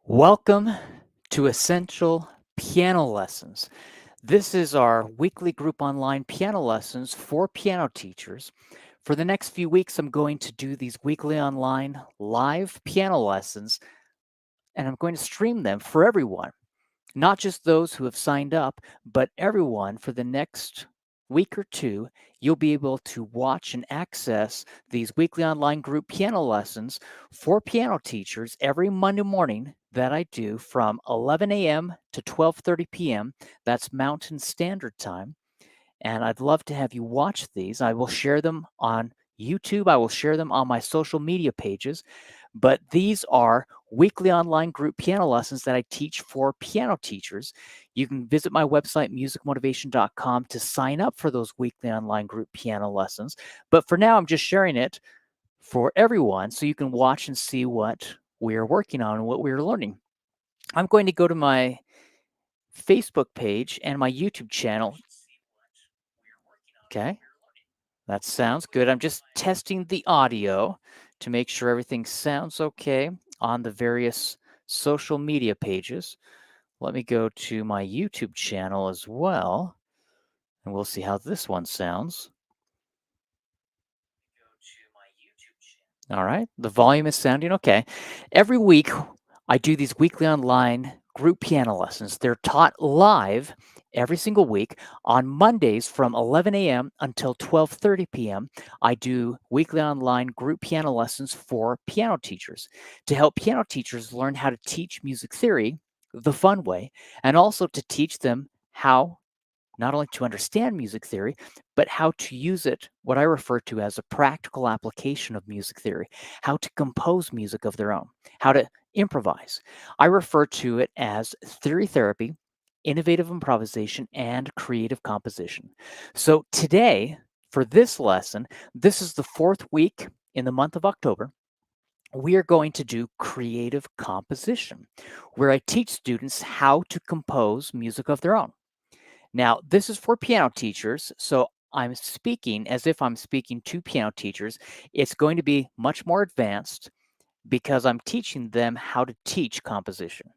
Welcome to Essential Piano Lessons. This is our weekly group online piano lessons for piano teachers. For the next few weeks, I'm going to do these weekly online live piano lessons, and I'm going to stream them for everyone, not just those who have signed up, but everyone for the next week or two. You'll be able to watch and access these weekly online group piano lessons for piano teachers every Monday morning that I do from 11 a.m. to 12:30 p.m. That's Mountain Standard Time. And I'd love to have you watch these. I will share them on YouTube. I will share them on my social media pages. But these are weekly online group piano lessons that I teach for piano teachers. You can visit my website, musicmotivation.com, to sign up for those weekly online group piano lessons. But for now, I'm just sharing it for everyone so you can watch and see what we're working on and what we're learning. I'm going to go to my Facebook page and my YouTube channel. Okay. That sounds good. I'm just testing the audio to make sure everything sounds okay on the various social media pages. Let me go to my YouTube channel as well, and we'll see how this one sounds. All right, the volume is sounding okay. Every week, I do these weekly online group piano lessons. They're taught live every single week on Mondays from 11 a.m. until 12:30 p.m. I do weekly online group piano lessons for piano teachers to help piano teachers learn how to teach music theory the fun way, and also to teach them how not only to understand music theory, but how to use it, what I refer to as a practical application of music theory, how to compose music of their own, how to improvise. I refer to it as theory therapy, innovative improvisation, and creative composition. So today, for this lesson, this is the fourth week in the month of October. We are going to do creative composition, where I teach students how to compose music of their own. Now, this is for piano teachers, so I'm speaking as if I'm speaking to piano teachers. It's going to be much more advanced because I'm teaching them how to teach composition.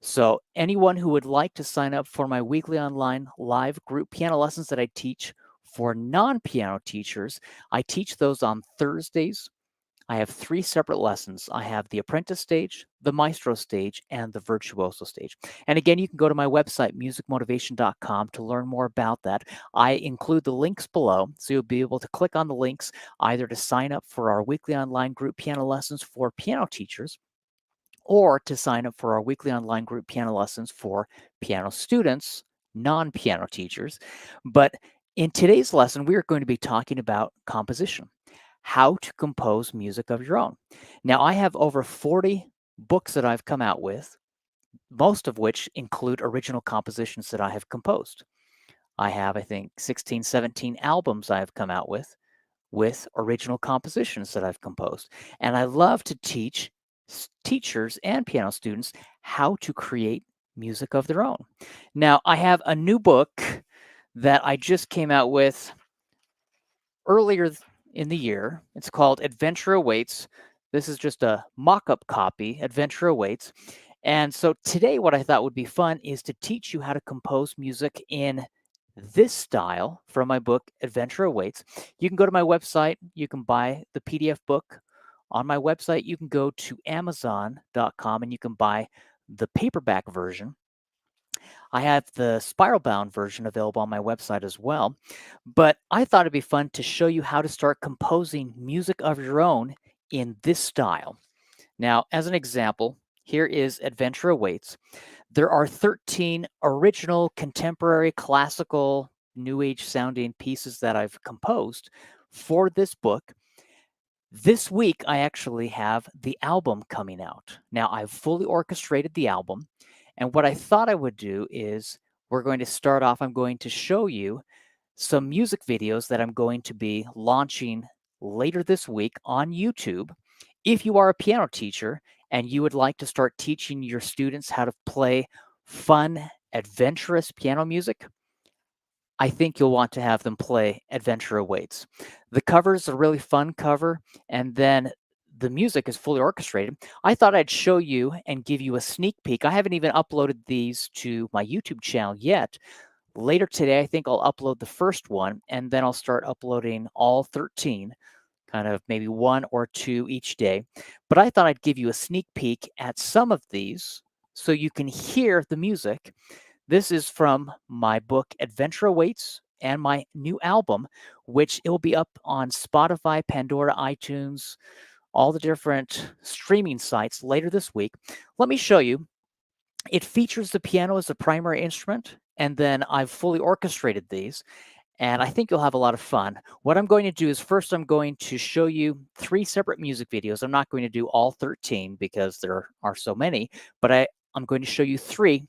So, anyone who would like to sign up for my weekly online live group piano lessons that I teach for non piano teachers, I teach those on Thursdays. I have 3 separate lessons. I have the Apprentice Stage, the Maestro Stage, and the Virtuoso Stage. And again, you can go to my website, musicmotivation.com, to learn more about that. I include the links below, so you'll be able to click on the links either to sign up for our weekly online group piano lessons for piano teachers, or to sign up for our weekly online group piano lessons for piano students, non-piano teachers. But in today's lesson, we are going to be talking about composition, how to compose music of your own. Now, I have over 40 books that I've come out with, most of which include original compositions that I have composed. I have, I think, 16, 17 albums I have come out with original compositions that I've composed. And I love to teach teachers and piano students how to create music of their own. Now, I have a new book that I just came out with earlier in the year. It's called Adventure Awaits. This is just a mock-up copy, Adventure Awaits. And so today what I thought would be fun is to teach you how to compose music in this style from my book, Adventure Awaits. You can go to my website. You can buy the PDF book on my website. You can go to Amazon.com and you can buy the paperback version. I have the spiral bound version available on my website as well. But I thought it'd be fun to show you how to start composing music of your own in this style. Now, as an example, here is Adventure Awaits. There are 13 original, contemporary, classical, new age sounding pieces that I've composed for this book. This week, I actually have the album coming out. Now, I've fully orchestrated the album. And what I thought I would do is we're going to start off, I'm going to show you some music videos that I'm going to be launching later this week on YouTube. If you are a piano teacher and you would like to start teaching your students how to play fun, adventurous piano music, I think you'll want to have them play Adventure Awaits. The cover is a really fun cover, and then the music is fully orchestrated, I thought I'd show you and give you a sneak peek. I haven't even uploaded these to my YouTube channel yet. Later today, I think I'll upload the first one, and then I'll start uploading all 13, kind of maybe 1 or 2 each day. But I thought I'd give you a sneak peek at some of these so you can hear the music. This is from my book, Adventure Awaits, and my new album, which it will be up on Spotify, Pandora, iTunes, all the different streaming sites later this week. Let me show you. It features the piano as the primary instrument, and then I've fully orchestrated these, and I think you'll have a lot of fun. What I'm going to do is first I'm going to show you 3 separate music videos. I'm not going to do all 13 because there are so many, but I'm going to show you 3.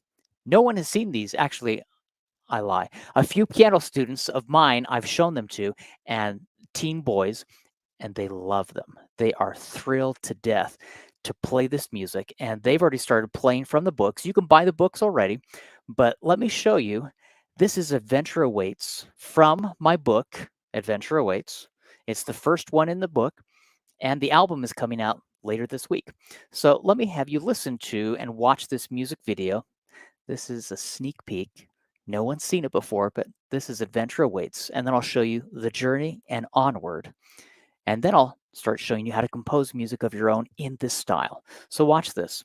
No one has seen these. Actually, I lie. A few piano students of mine I've shown them to, and teen boys, and they love them. They are thrilled to death to play this music, and they've already started playing from the books. You can buy the books already, but let me show you. This is Adventure Awaits from my book, Adventure Awaits. It's the first one in the book, and the album is coming out later this week. So let me have you listen to and watch this music video. This is a sneak peek. No one's seen it before, but this is Adventure Awaits, and then I'll show you the journey and onward. And then I'll start showing you how to compose music of your own in this style. So watch this.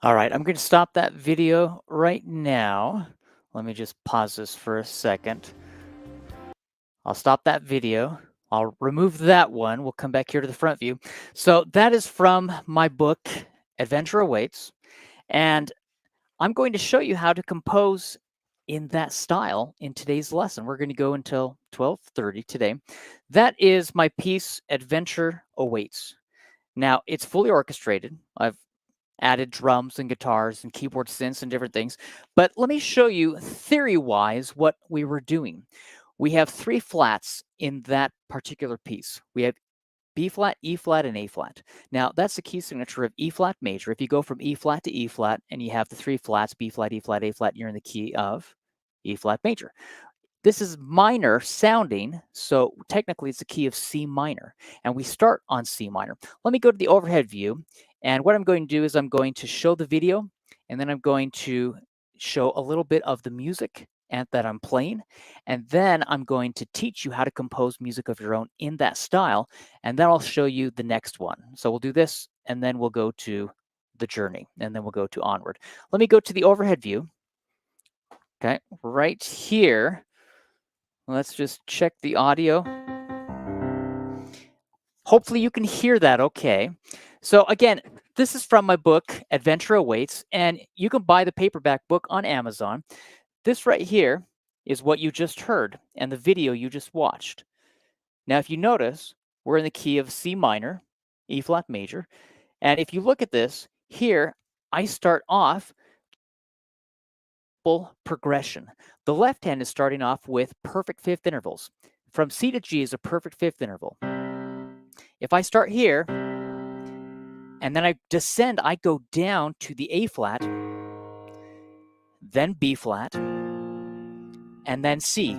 All right, I'm going to stop that video right now. Let me just pause this for a second. I'll stop that video. I'll remove that one. We'll come back here to the front view. So that is from my book, Adventure Awaits. And I'm going to show you how to compose in that style in today's lesson. We're going to go until 12:30 today. That is my piece, Adventure Awaits. Now, it's fully orchestrated. I've added drums and guitars and keyboard synths and different things. But let me show you theory-wise what we were doing. We have 3 flats in that particular piece. We have B flat, E flat, and A flat. Now, that's the key signature of E flat major. If you go from E flat to E flat and you have the 3 flats, B flat, E flat, A flat, you're in the key of E flat major. This is minor sounding, so technically it's the key of C minor, and we start on C minor. Let me go to the overhead view, and what I'm going to do is I'm going to show the video, and then I'm going to show a little bit of the music and that I'm playing, and then I'm going to teach you how to compose music of your own in that style, and then I'll show you the next one. So we'll do this, and then we'll go to the journey, and then we'll go to onward. Let me go to the overhead view. Okay, right here. Let's just check the audio. Hopefully you can hear that okay. So again, this is from my book, Adventure Awaits, and you can buy the paperback book on Amazon. This right here is what you just heard and the video you just watched. Now, if you notice, we're in the key of C minor, E flat major. And if you look at this, here, I start off progression. The left hand is starting off with perfect fifth intervals. From C to G is a perfect fifth interval. If I start here, and then I descend, I go down to the A flat, then B flat, and then C.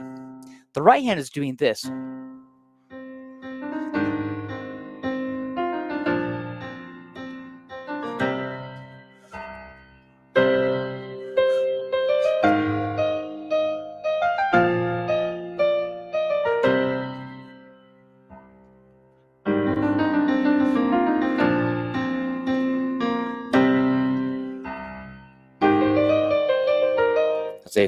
The right hand is doing this. Let's see.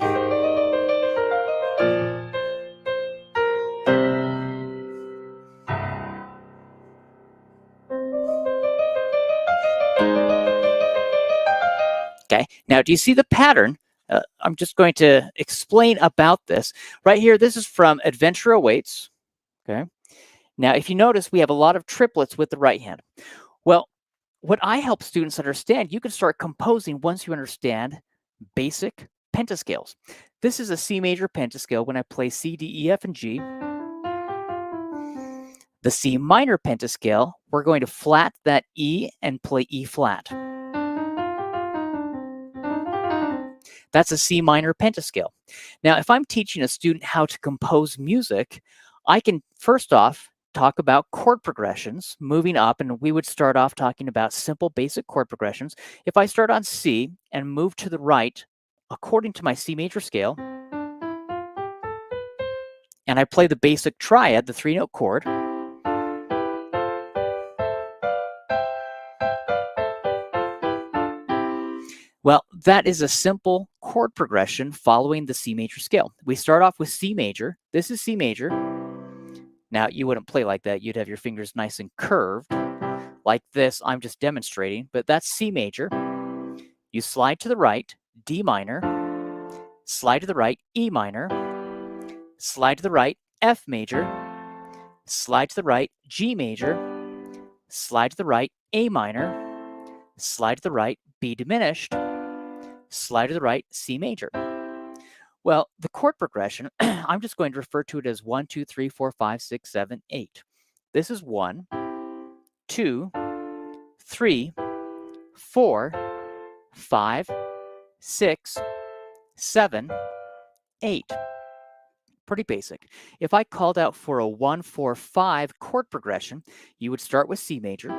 Okay, now do you see the pattern? I'm just going to explain about this. Right here, this is from Adventure Awaits. Okay, now if you notice, we have a lot of triplets with the right hand. Well, what I help students understand, you can start composing once you understand basic pentascales. This is a C major pentascale when I play C, D, E, F, and G. The C minor pentascale, we're going to flat that E and play E flat. That's a C minor pentascale. Now, if I'm teaching a student how to compose music, I can first off talk about chord progressions, moving up, and we would start off talking about simple basic chord progressions. If I start on C and move to the right, according to my C major scale, and I play the basic triad, the 3-note chord, well, that is a simple chord progression following the C major scale. We start off with C major. This is C major. Now, you wouldn't play like that. You'd have your fingers nice and curved. Like this, I'm just demonstrating, but that's C major. You slide to the right, D minor, slide to the right, E minor, slide to the right, F major, slide to the right, G major, slide to the right, A minor, slide to the right, B diminished, slide to the right, C major. Well, the chord progression, I'm just going to refer to it as 1, 2, 3, 4, 5, 6, 7, 8. This is 1, 2, 3, 4, 5, 6, 7, 8. Pretty basic. If I called out for a 1, 4, 5 chord progression, you would start with C major,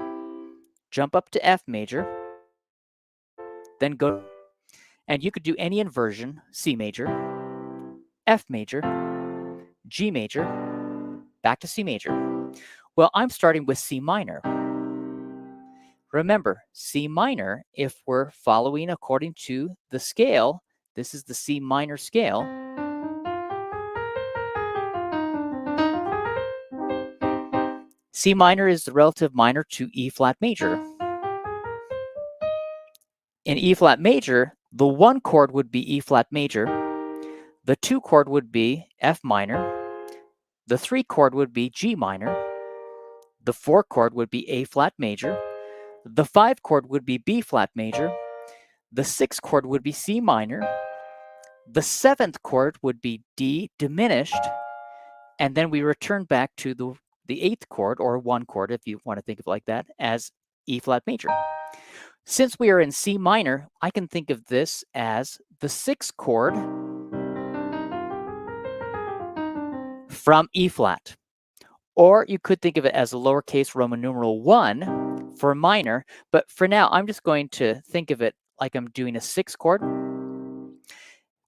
jump up to F major, then go, and you could do any inversion, C major, F major, G major, back to C major. Well, I'm starting with C minor. Remember, C minor, if we're following according to the scale, this is the C minor scale. C minor is the relative minor to E flat major. In E flat major, the 1 chord would be E flat major, the 2 chord would be F minor, the 3 chord would be G minor, the 4 chord would be A flat major, the 5 chord would be B flat major, the 6th chord would be C minor, the 7th chord would be D diminished, and then we return back to the 8th chord, or 1 chord if you want to think of it like that, as E flat major. Since we are in C minor, I can think of this as the 6th chord from E flat. Or you could think of it as a lowercase Roman numeral 1 for minor, but for now, I'm just going to think of it like I'm doing a 6th chord.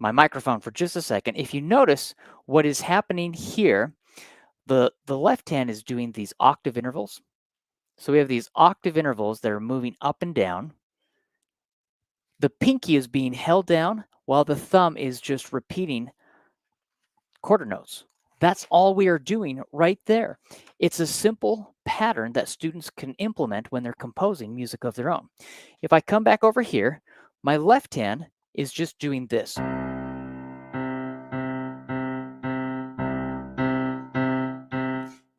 my microphone for just a second. If you notice what is happening here, the left hand is doing these octave intervals. So we have these octave intervals that are moving up and down. The pinky is being held down while the thumb is just repeating quarter notes. That's all we are doing right there. It's a simple pattern that students can implement when they're composing music of their own. If I come back over here, my left hand is just doing this.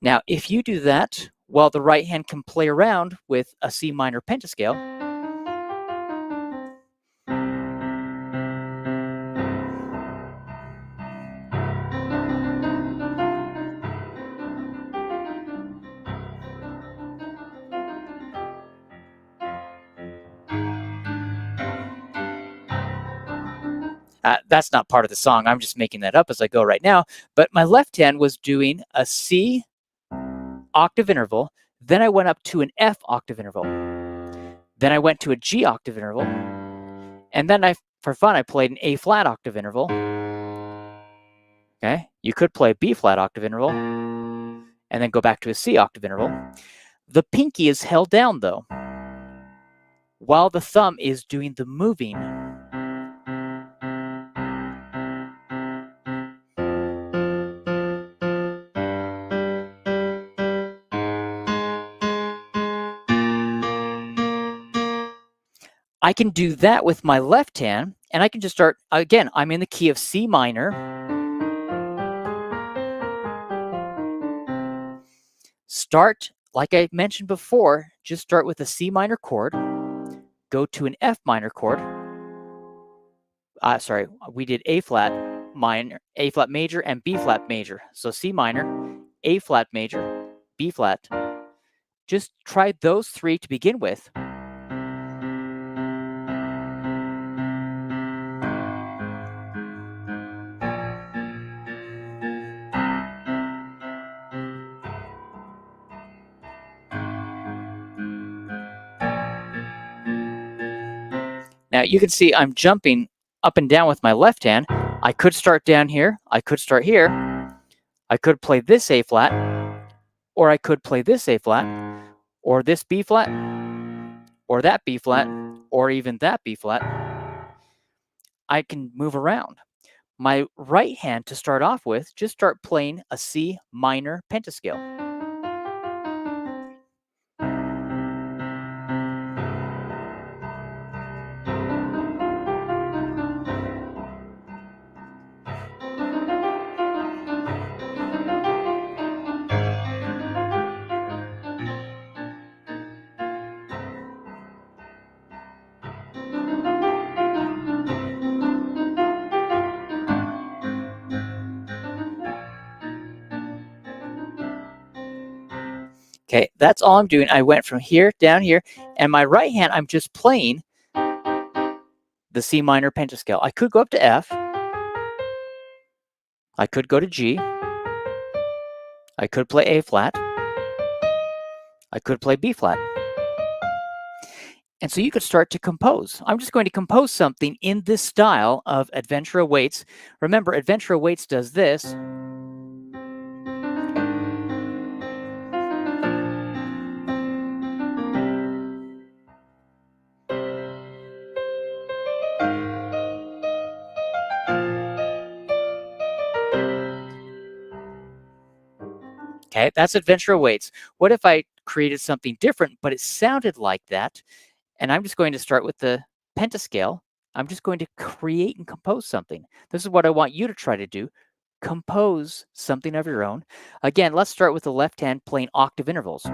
Now, if you do that while the right hand can play around with a C minor pentascale, that's not part of the song. I'm just making that up as I go right now. But my left hand was doing a C octave interval. Then I went up to an F octave interval. Then I went to a G octave interval. And then for fun, I played an A flat octave interval. Okay, you could play a B flat octave interval and then go back to a C octave interval. The pinky is held down though, while the thumb is doing the moving. I can do that with my left hand, and I can just start, again, I'm in the key of C minor. Start, like I mentioned before, just start with a C minor chord, go to an F minor chord. Sorry, we did A flat minor, A flat major, and B flat major. So C minor, A flat major, B flat. Just try those three to begin with. Now you can see I'm jumping up and down with my left hand. I could start down here. I could start here. I could play this A flat, or I could play this A flat, or this B flat, or that B flat, or even that B flat. I can move around. My right hand to start off with, just start playing a C minor pentascale. Okay, that's all I'm doing. I went from here down here, and my right hand, I'm just playing the C minor pentascale. I could go up to F. I could go to G. I could play A flat. I could play B flat. And so you could start to compose. I'm just going to compose something in this style of Adventure Awaits. Remember, Adventure Awaits does this. Okay, that's Adventure Awaits. What if I created something different, but it sounded like that? And I'm just going to start with the pentascale. I'm just going to create and compose something. This is what I want you to try to do. Compose something of your own. Again, let's start with the left hand playing octave intervals.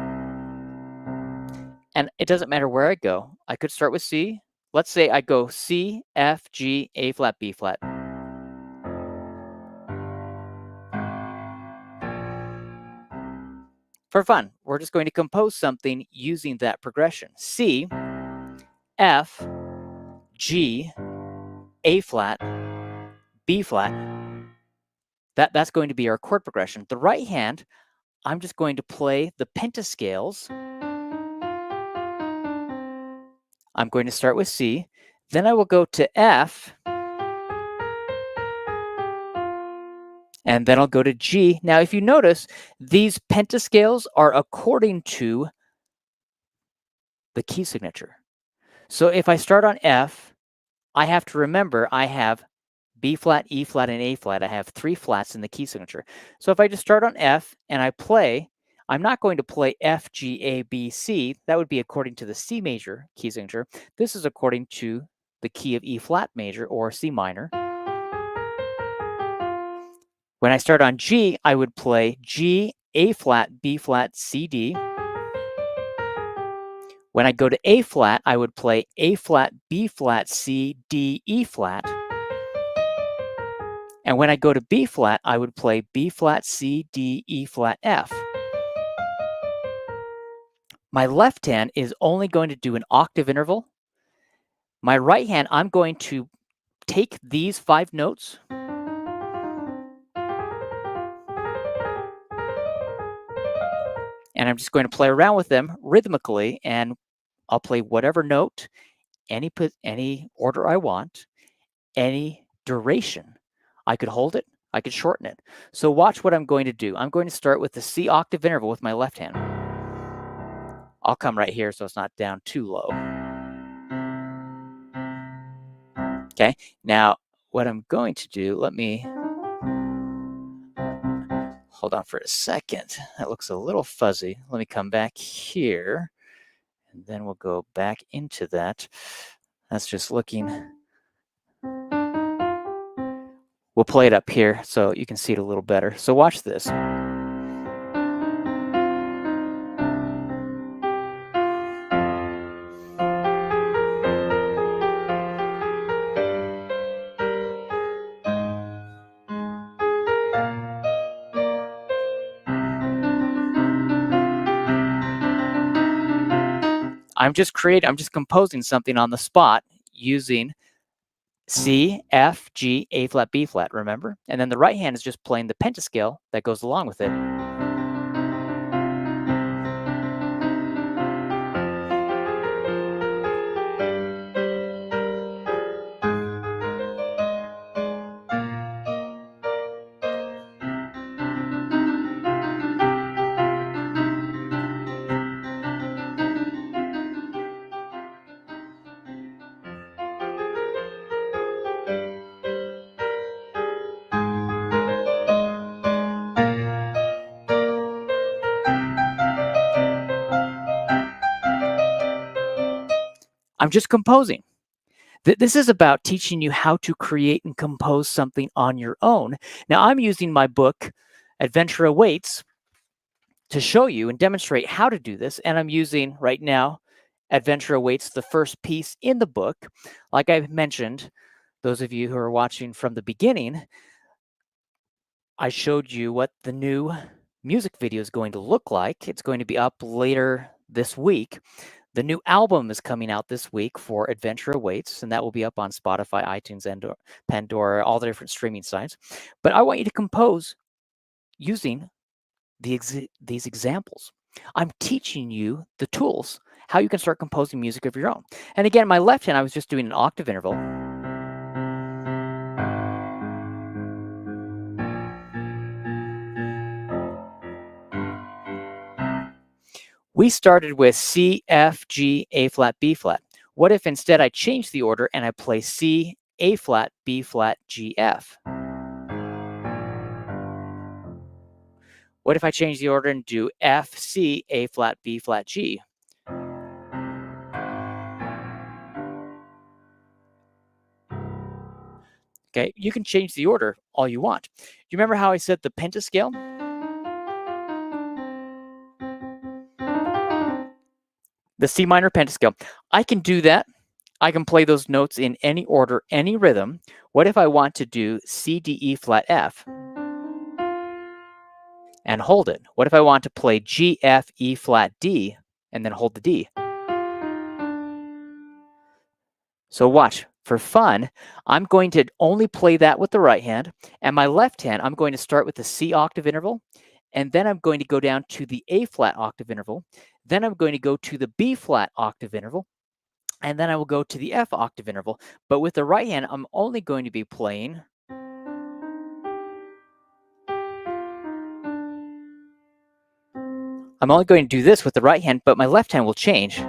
And it doesn't matter where I go. I could start with C. Let's say I go C, F, G, A flat, B flat. For fun, we're just going to compose something using that progression. C, F, G, A flat, B flat. That's going to be our chord progression. The right hand, I'm just going to play the pentascales. I'm going to start with C. Then I will go to F. and then I'll go to G. Now, if you notice, these pentascales are according to the key signature. So if I start on F, I have to remember I have B flat, E flat, and A flat. I have 3 flats in the key signature. So if I just start on F and I play, I'm not going to play F, G, A, B, C. That would be according to the C major key signature. This is according to the key of E flat major or C minor. When I start on G, I would play G, A flat, B flat, C, D. When I go to A flat, I would play A flat, B flat, C, D, E flat. And when I go to B flat, I would play B flat, C, D, E flat, F. My left hand is only going to do an octave interval. My right hand, I'm going to take these 5 notes and I'm just going to play around with them rhythmically, and I'll play whatever note, any order I want, any duration. I could hold it, I could shorten it. So watch what I'm going to do. I'm going to start with the C octave interval with my left hand. I'll come right here so it's not down too low. Okay, now what I'm going to do, let me hold on for a second. That looks a little fuzzy. Let me come back here, and then we'll go back into that. That's just looking. We'll play it up here so you can see it a little better. So watch this. I'm just composing something on the spot using C, F, G, A flat, B flat, remember? And then the right hand is just playing the pentascale that goes along with it. I'm just composing. This is about teaching you how to create and compose something on your own. Now, I'm using my book, Adventure Awaits, to show you and demonstrate how to do this. And I'm using right now, Adventure Awaits, the first piece in the book. Like I mentioned, those of you who are watching from the beginning, I showed you what the new music video is going to look like. It's going to be up later this week. The new album is coming out this week for Adventure Awaits, and that will be up on Spotify, iTunes, and Pandora, all the different streaming sites. But I want you to compose using these examples. I'm teaching you the tools, how you can start composing music of your own. And again, my left hand, I was just doing an octave interval. We started with C, F, G, A flat, B flat. What if instead I change the order and I play C, A flat, B flat, G, F? What if I change the order and do F, C, A flat, B flat, G? Okay, you can change the order all you want. Do you remember how I said the pentascale? The C minor pentascale. I can do that. I can play those notes in any order, any rhythm. What if I want to do C, D, E flat, F and hold it? What if I want to play G, F, E flat, D and then hold the D? So watch, for fun, I'm going to only play that with the right hand, and my left hand, I'm going to start with the C octave interval, and then I'm going to go down to the A flat octave interval, then I'm going to go to the B flat octave interval, and then I will go to the F octave interval. But with the right hand, I'm only going to be playing I'm only going to do this with the right hand, but my left hand will change.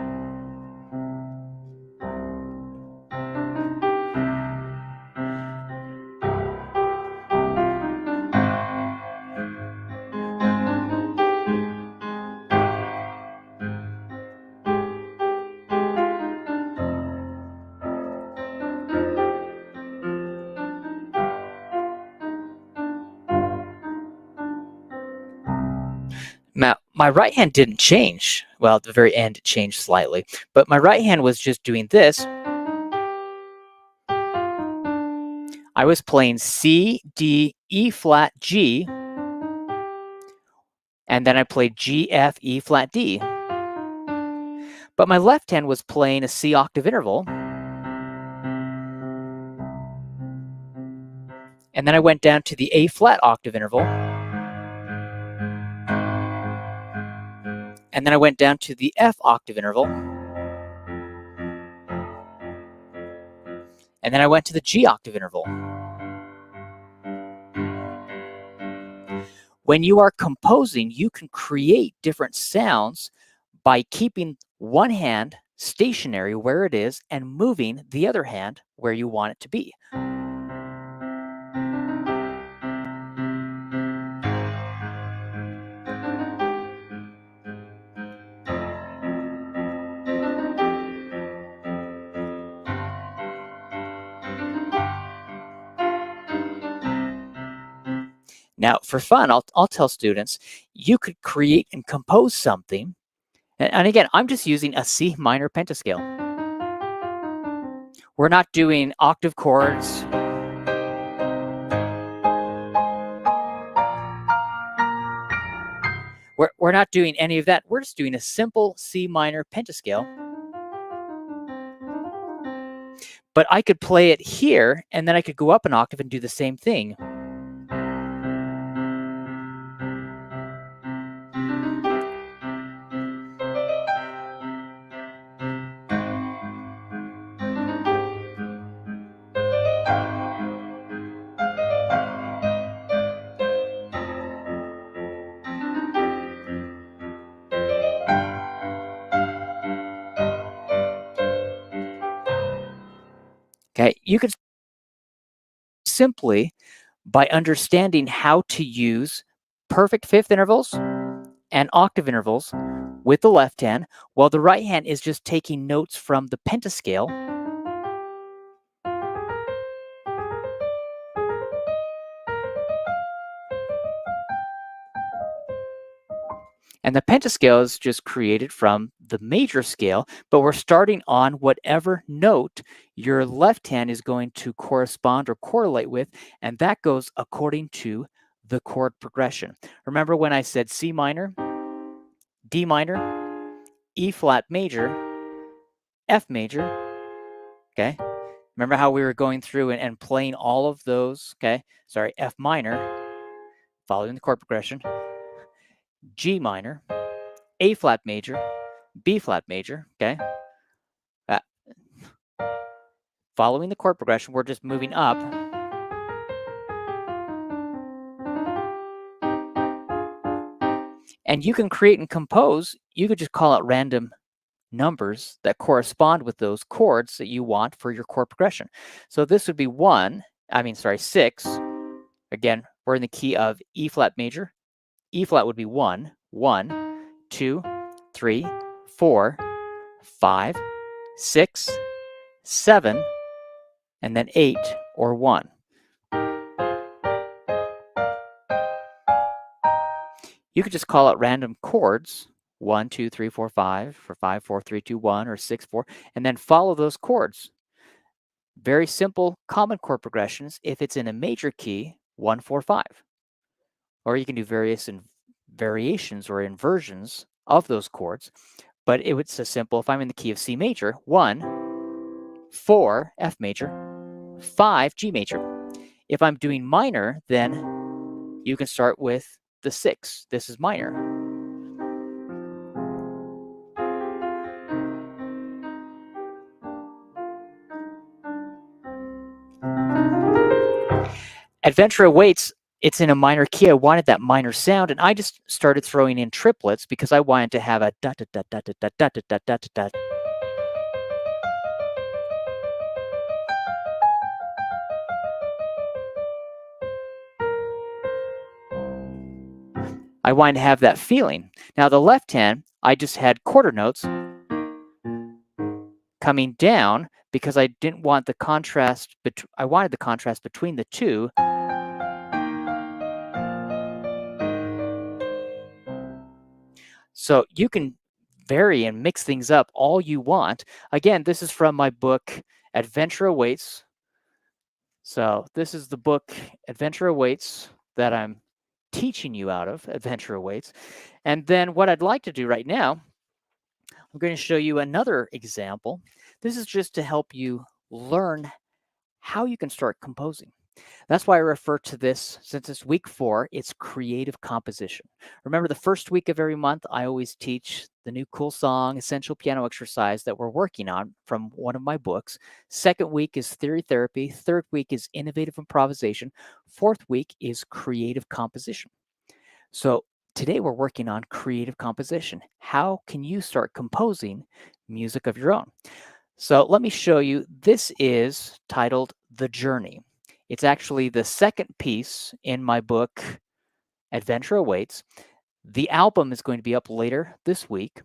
Now, my right hand didn't change. Well, at the very end, it changed slightly. But my right hand was just doing this. I was playing C, D, E flat, G, and then I played G, F, E flat, D. But my left hand was playing a C octave interval. And then I went down to the A flat octave interval. And then I went down to the F octave interval. And then I went to the G octave interval. When you are composing, you can create different sounds by keeping one hand stationary where it is and moving the other hand where you want it to be. Now, for fun, I'll tell students, you could create and compose something. And again, I'm just using a C minor pentascale. We're not doing octave chords. We're not doing any of that. We're just doing a simple C minor pentascale. But I could play it here, and then I could go up an octave and do the same thing. Okay, you could simply, by understanding how to use perfect fifth intervals and octave intervals with the left hand, while the right hand is just taking notes from the pentascale. And the pentascale is just created from the major scale, but we're starting on whatever note your left hand is going to correspond or correlate with, and that goes according to the chord progression. Remember when I said C minor, D minor, E flat major, F major, okay? Remember how we were going through and playing all of those, okay? Sorry, F minor, following the chord progression, G minor, A flat major, B flat major, okay? Following the chord progression, we're just moving up. And you can create and compose, you could just call out random numbers that correspond with those chords that you want for your chord progression. So this would be 6. Again, we're in the key of E flat major. E flat would be 1, 1, 2, 3, 4, 5, 6, 7, and then 8 or 1. You could just call out random chords, 1, 2, 3, 4, 5, for 5, 4, 3, 2, 1, or 6, 4, and then follow those chords. Very simple common chord progressions if it's in a major key, 1, 4, 5. Or you can do various variations or inversions of those chords, but it's a simple, if I'm in the key of C major, 1, 4, F major, 5, G major. If I'm doing minor, then you can start with the 6. This is minor. Adventure awaits it's in a minor key. I wanted that minor sound, and I just started throwing in triplets because I wanted to have a da da da da da da da da da da da. I wanted to have that feeling. Now the left hand, I just had quarter notes coming down because I didn't want the contrast. I wanted the contrast between the two. So you can vary and mix things up all you want. Again, this is from my book, Adventure Awaits. So this is the book, Adventure Awaits, that I'm teaching you out of, Adventure Awaits. And then what I'd like to do right now, I'm going to show you another example. This is just to help you learn how you can start composing. That's why I refer to this, since it's week 4, it's creative composition. Remember, the first week of every month, I always teach the new cool song, essential piano exercise that we're working on from one of my books. Second week is theory therapy. Third week is innovative improvisation. Fourth week is creative composition. So today we're working on creative composition. How can you start composing music of your own? So let me show you. This is titled The Journey. It's actually the second piece in my book, Adventure Awaits. The album is going to be up later this week.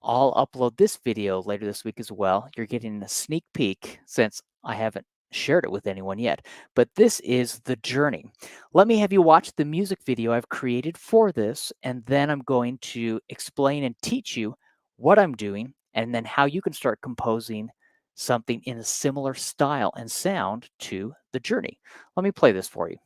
I'll upload this video later this week as well. You're getting a sneak peek since I haven't shared it with anyone yet. But this is The Journey. Let me have you watch the music video I've created for this, and then I'm going to explain and teach you what I'm doing and then how you can start composing something in a similar style and sound to The Journey. Let me play this for you.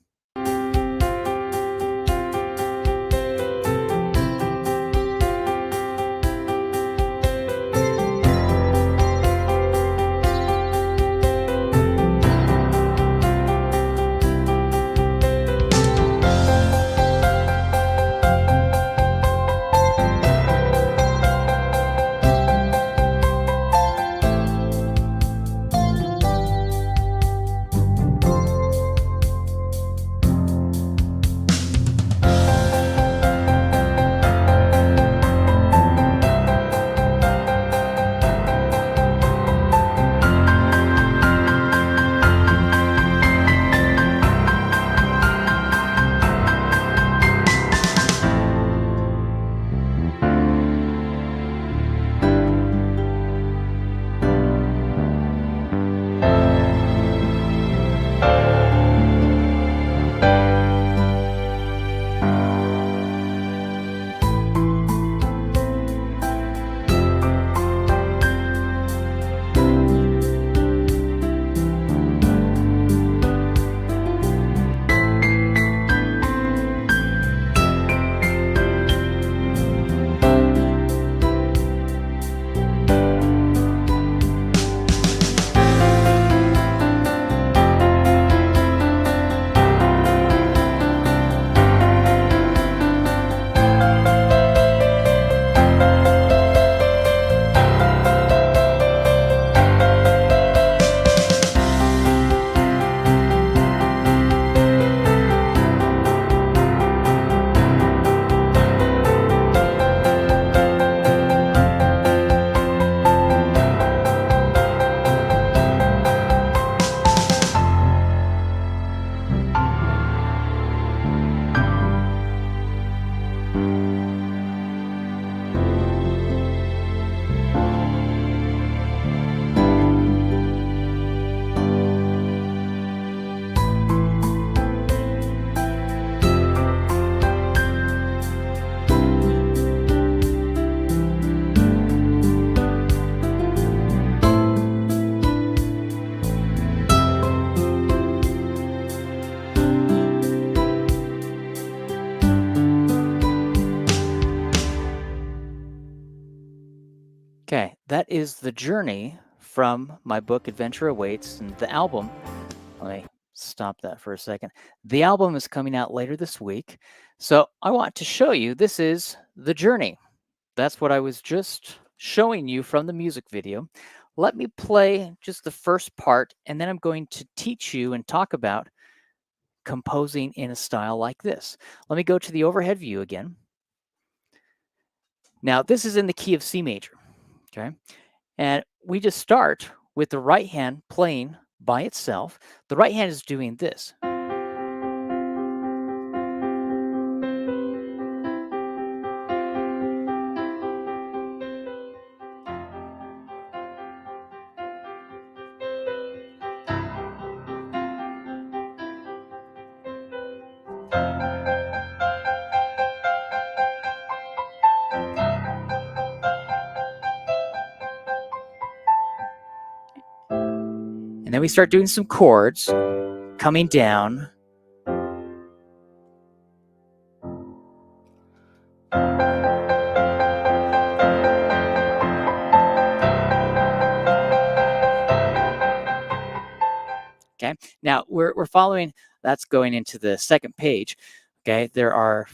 Okay, that is The Journey from my book, Adventure Awaits, and the album. Let me stop that for a second. The album is coming out later this week. So I want to show you, this is The Journey. That's what I was just showing you from the music video. Let me play just the first part, and then I'm going to teach you and talk about composing in a style like this. Let me go to the overhead view again. Now, this is in the key of C major, okay? And we just start with the right hand playing by itself. The right hand is doing this. And then we start doing some chords coming down. Okay, now we're following, that's going into the second page. Okay, there are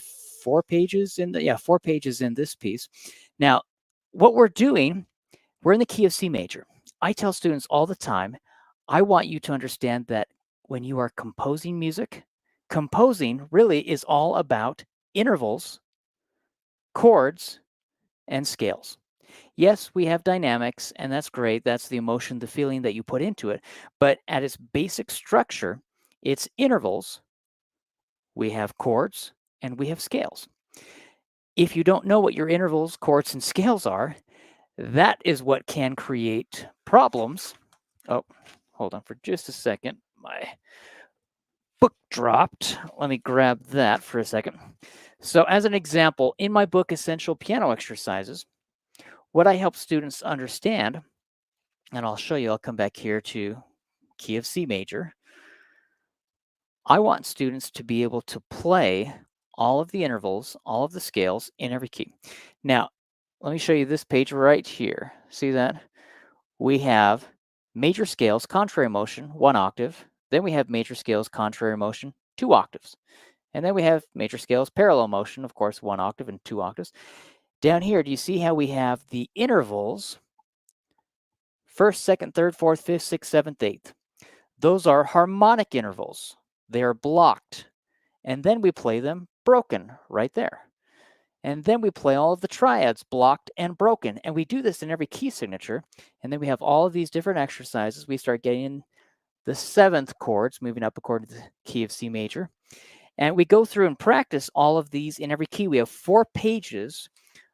4 pages in the, 4 pages in this piece. Now, what we're doing, we're in the key of C major. I tell students all the time, I want you to understand that when you are composing music, composing really is all about intervals, chords, and scales. Yes, we have dynamics, and that's great. That's the emotion, the feeling that you put into it. But at its basic structure, it's intervals, we have chords, and we have scales. If you don't know what your intervals, chords, and scales are, that is what can create problems. Oh, hold on for just a second. My book dropped. Let me grab that for a second. So as an example, in my book, Essential Piano Exercises, what I help students understand, and I'll show you, I'll come back here to key of C major. I want students to be able to play all of the intervals, all of the scales in every key. Now, let me show you this page right here. See that? We have major scales, contrary motion, 1 octave. Then we have major scales, contrary motion, 2 octaves. And then we have major scales, parallel motion, of course, 1 octave and 2 octaves. Down here, do you see how we have the intervals? First, second, third, fourth, fifth, sixth, seventh, eighth. Those are harmonic intervals. They are blocked. And then we play them broken right there. And then we play all of the triads blocked and broken. And we do this in every key signature. And then we have all of these different exercises. We start getting the 7th chords, moving up according to the key of C major. And we go through and practice all of these in every key. We have 4 pages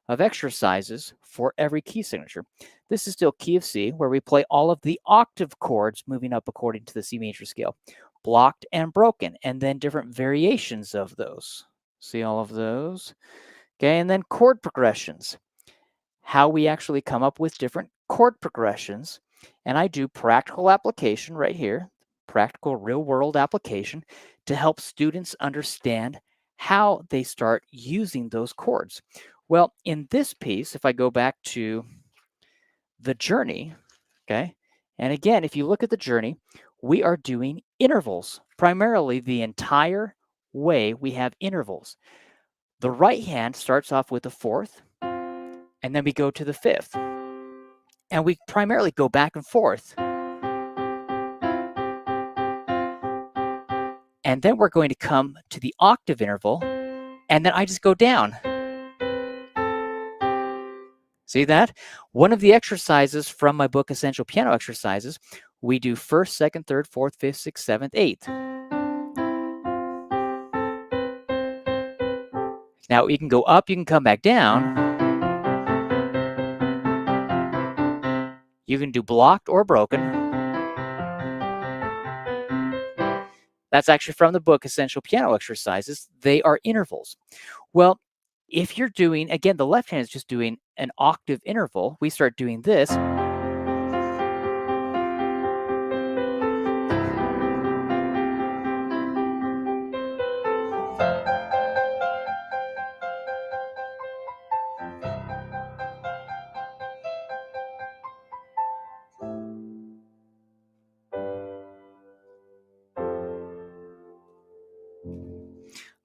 of exercises for every key signature. This is still key of C, where we play all of the octave chords moving up according to the C major scale, blocked and broken, and then different variations of those. See all of those? Okay, and then chord progressions. How we actually come up with different chord progressions. And I do practical application right here, practical real-world application to help students understand how they start using those chords. Well, in this piece, if I go back to the journey, okay, and again, if you look at the journey, we are doing intervals. Primarily, the entire way we have intervals. The right hand starts off with the 4th, and then we go to the 5th. And we primarily go back and forth. And then we're going to come to the octave interval, and then I just go down. See that? One of the exercises from my book, Essential Piano Exercises, we do 1st, 2nd, 3rd, 4th, 5th, 6th, 7th, 8th. Now you can go up, you can come back down. You can do blocked or broken. That's actually from the book, Essential Piano Exercises. They are intervals. Well, if you're doing, again, the left hand is just doing an octave interval. We start doing this.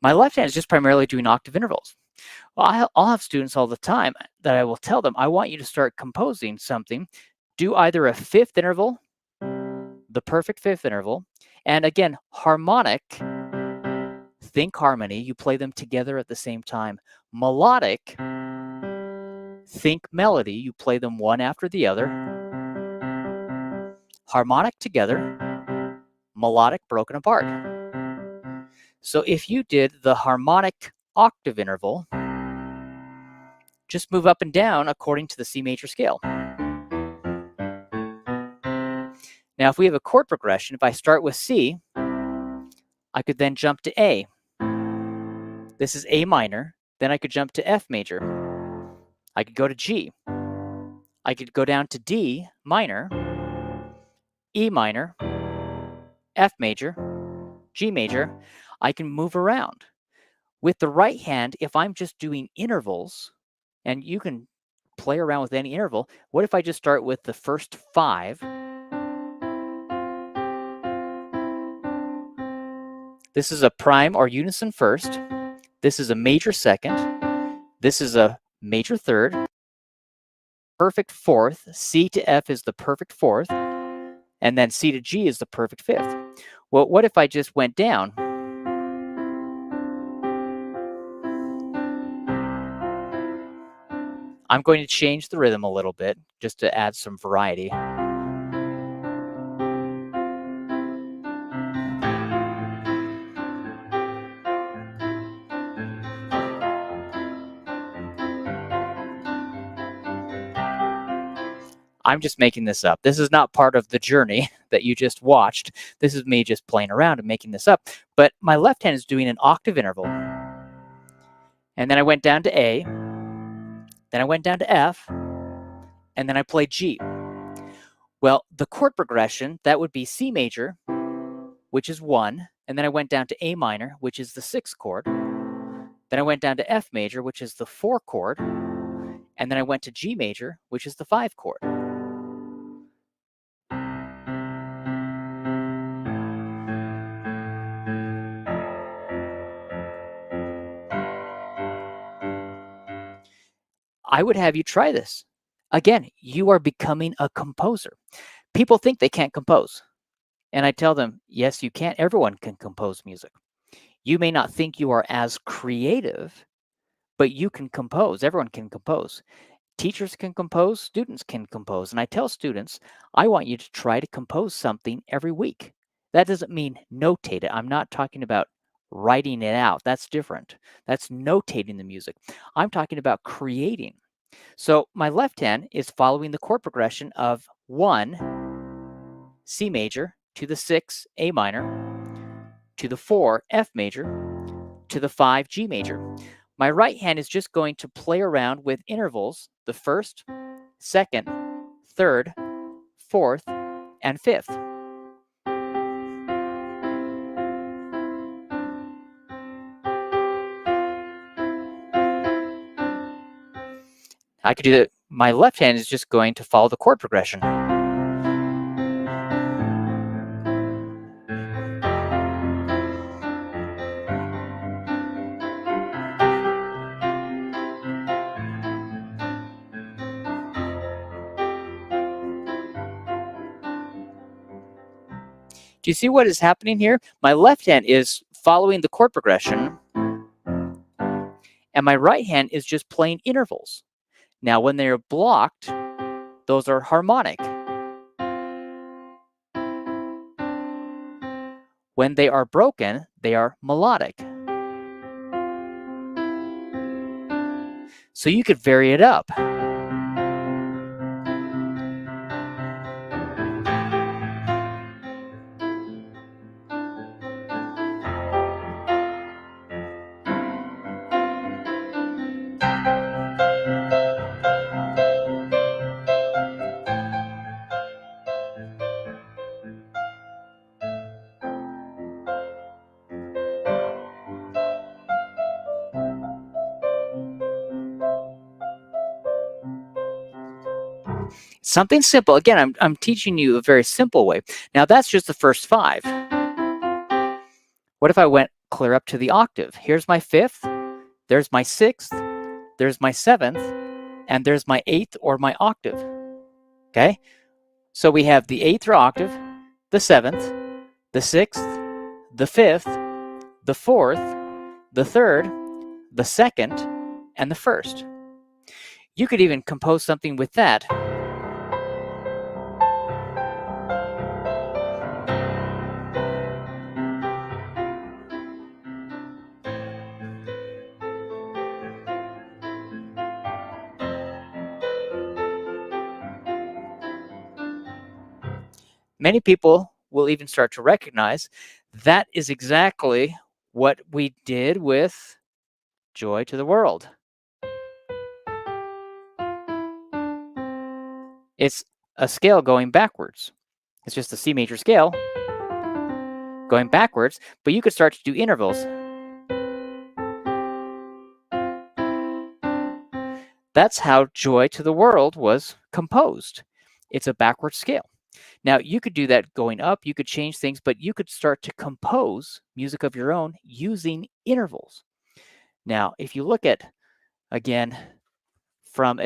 My left hand is just primarily doing octave intervals. Well, I'll have students all the time that I will tell them, I want you to start composing something. Do either a 5th interval, the perfect 5th interval, and again, harmonic think harmony, you play them together at the same time. Melodic, think melody, you play them one after the other. Harmonic together, melodic broken apart. So if you did the harmonic octave interval, just move up and down according to the C major scale. Now, if we have a chord progression, if I start with C, I could then jump to A. This is A minor. Then I could jump to F major. I could go to G. I could go down to D minor, E minor, F major, G major. I can move around. With the right hand, if I'm just doing intervals, and you can play around with any interval, what if I just start with the first 5? This is a prime or unison first. This is a major second. This is a major third. Perfect fourth. C to F is the perfect fourth. And then C to G is the perfect fifth. Well, what if I just went down? I'm going to change the rhythm a little bit just to add some variety. I'm just making this up. This is not part of the journey that you just watched. This is me just playing around and making this up. But my left hand is doing an octave interval. And then I went down to A. Then I went down to F. And then I played G. Well, the chord progression, that would be C major, which is 1. And then I went down to A minor, which is the 6th chord. Then I went down to F major, which is the 4 chord. And then I went to G major, which is the 5 chord. I would have you try this. Again, you are becoming a composer. People think they can't compose. And I tell them, yes, you can. Everyone can compose music. You may not think you are as creative, but you can compose. Everyone can compose. Teachers can compose. Students can compose. And I tell students, I want you to try to compose something every week. That doesn't mean notate it. I'm not talking about writing it out. That's different. That's notating the music. I'm talking about creating. So my left hand is following the chord progression of 1, C major, to the 6, A minor, to the 4, F major, to the 5, G major. My right hand is just going to play around with intervals, the 1st, 2nd, 3rd, 4th, and 5th. I could do that. My left hand is just going to follow the chord progression. Do you see what is happening here? My left hand is following the chord progression, and my right hand is just playing intervals. Now, when they're blocked, those are harmonic. When they are broken, they are melodic. So you could vary it up. Something simple. Again, I'm teaching you a very simple way. Now, that's just the first 5. What if I went clear up to the octave? Here's my 5th, there's my 6th, there's my 7th, and there's my 8th or my octave. Okay? So we have the 8th or octave, the 7th, the 6th, the 5th, the 4th, the third, the second, and the first. You could even compose something with that. Many people will even start to recognize that is exactly what we did with Joy to the World. It's a scale going backwards. It's just a C major scale going backwards, but you could start to do intervals. That's how Joy to the World was composed. It's a backward scale. Now, you could do that going up, you could change things, but you could start to compose music of your own using intervals. Now, if you look at, again, from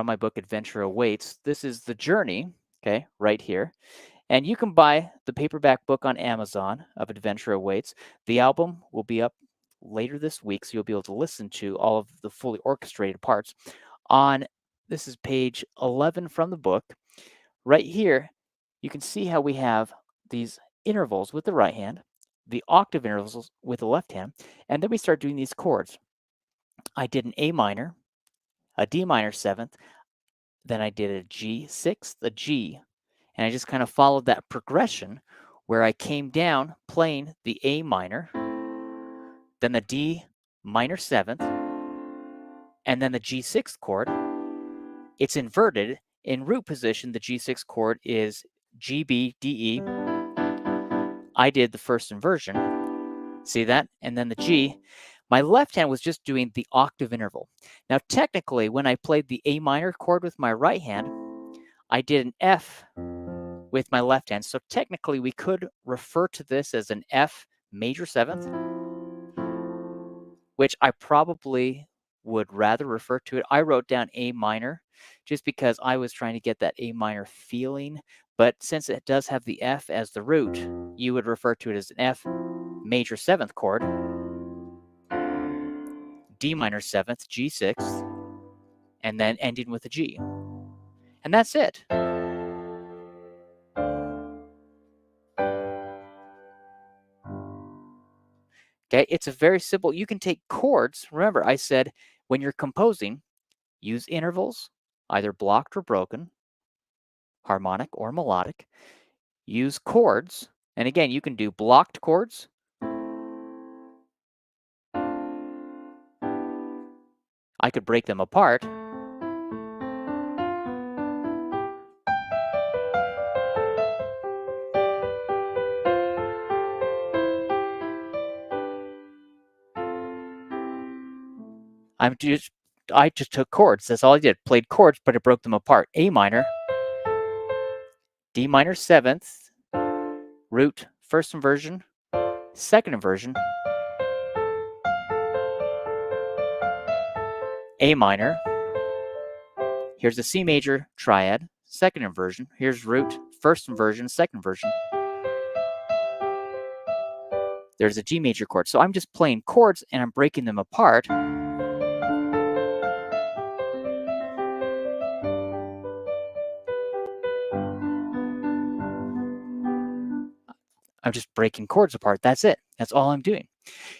my book Adventure Awaits, this is the journey, okay, right here. And you can buy the paperback book on Amazon of Adventure Awaits. The album will be up later this week, so you'll be able to listen to all of the fully orchestrated parts. This is page 11 from the book. Right here, you can see how we have these intervals with the right hand, the octave intervals with the left hand, and then we start doing these chords. I did an A minor, a D minor seventh, then I did a G sixth, a G, and I just kind of followed that progression where I came down playing the A minor, then the D minor seventh, and then the G6 chord. It's inverted. In root position, the G6 chord is G, B, D, E. I did the first inversion. See that? And then the G. My left hand was just doing the octave interval. Now, technically, when I played the A minor chord with my right hand, I did an F with my left hand. So technically, we could refer to this as an F major seventh, which I probably would rather refer to it. I wrote down A minor just because I was trying to get that A minor feeling. But since it does have the F as the root, you would refer to it as an F major seventh chord, D minor seventh, G sixth, and then ending with a G. And that's it. Okay, it's a very simple, you can take chords. Remember, I said when you're composing, use intervals, either blocked or broken, harmonic or melodic. Use chords, and again, you can do blocked chords. I could break them apart. I just took chords. That's all I did. Played chords, but I broke them apart. A minor, D minor seventh, root, first inversion, second inversion, A minor. Here's a C major triad, second inversion. Here's root, first inversion, second inversion. There's a G major chord. So I'm just playing chords and I'm breaking them apart. I'm just breaking chords apart. That's it. That's all I'm doing.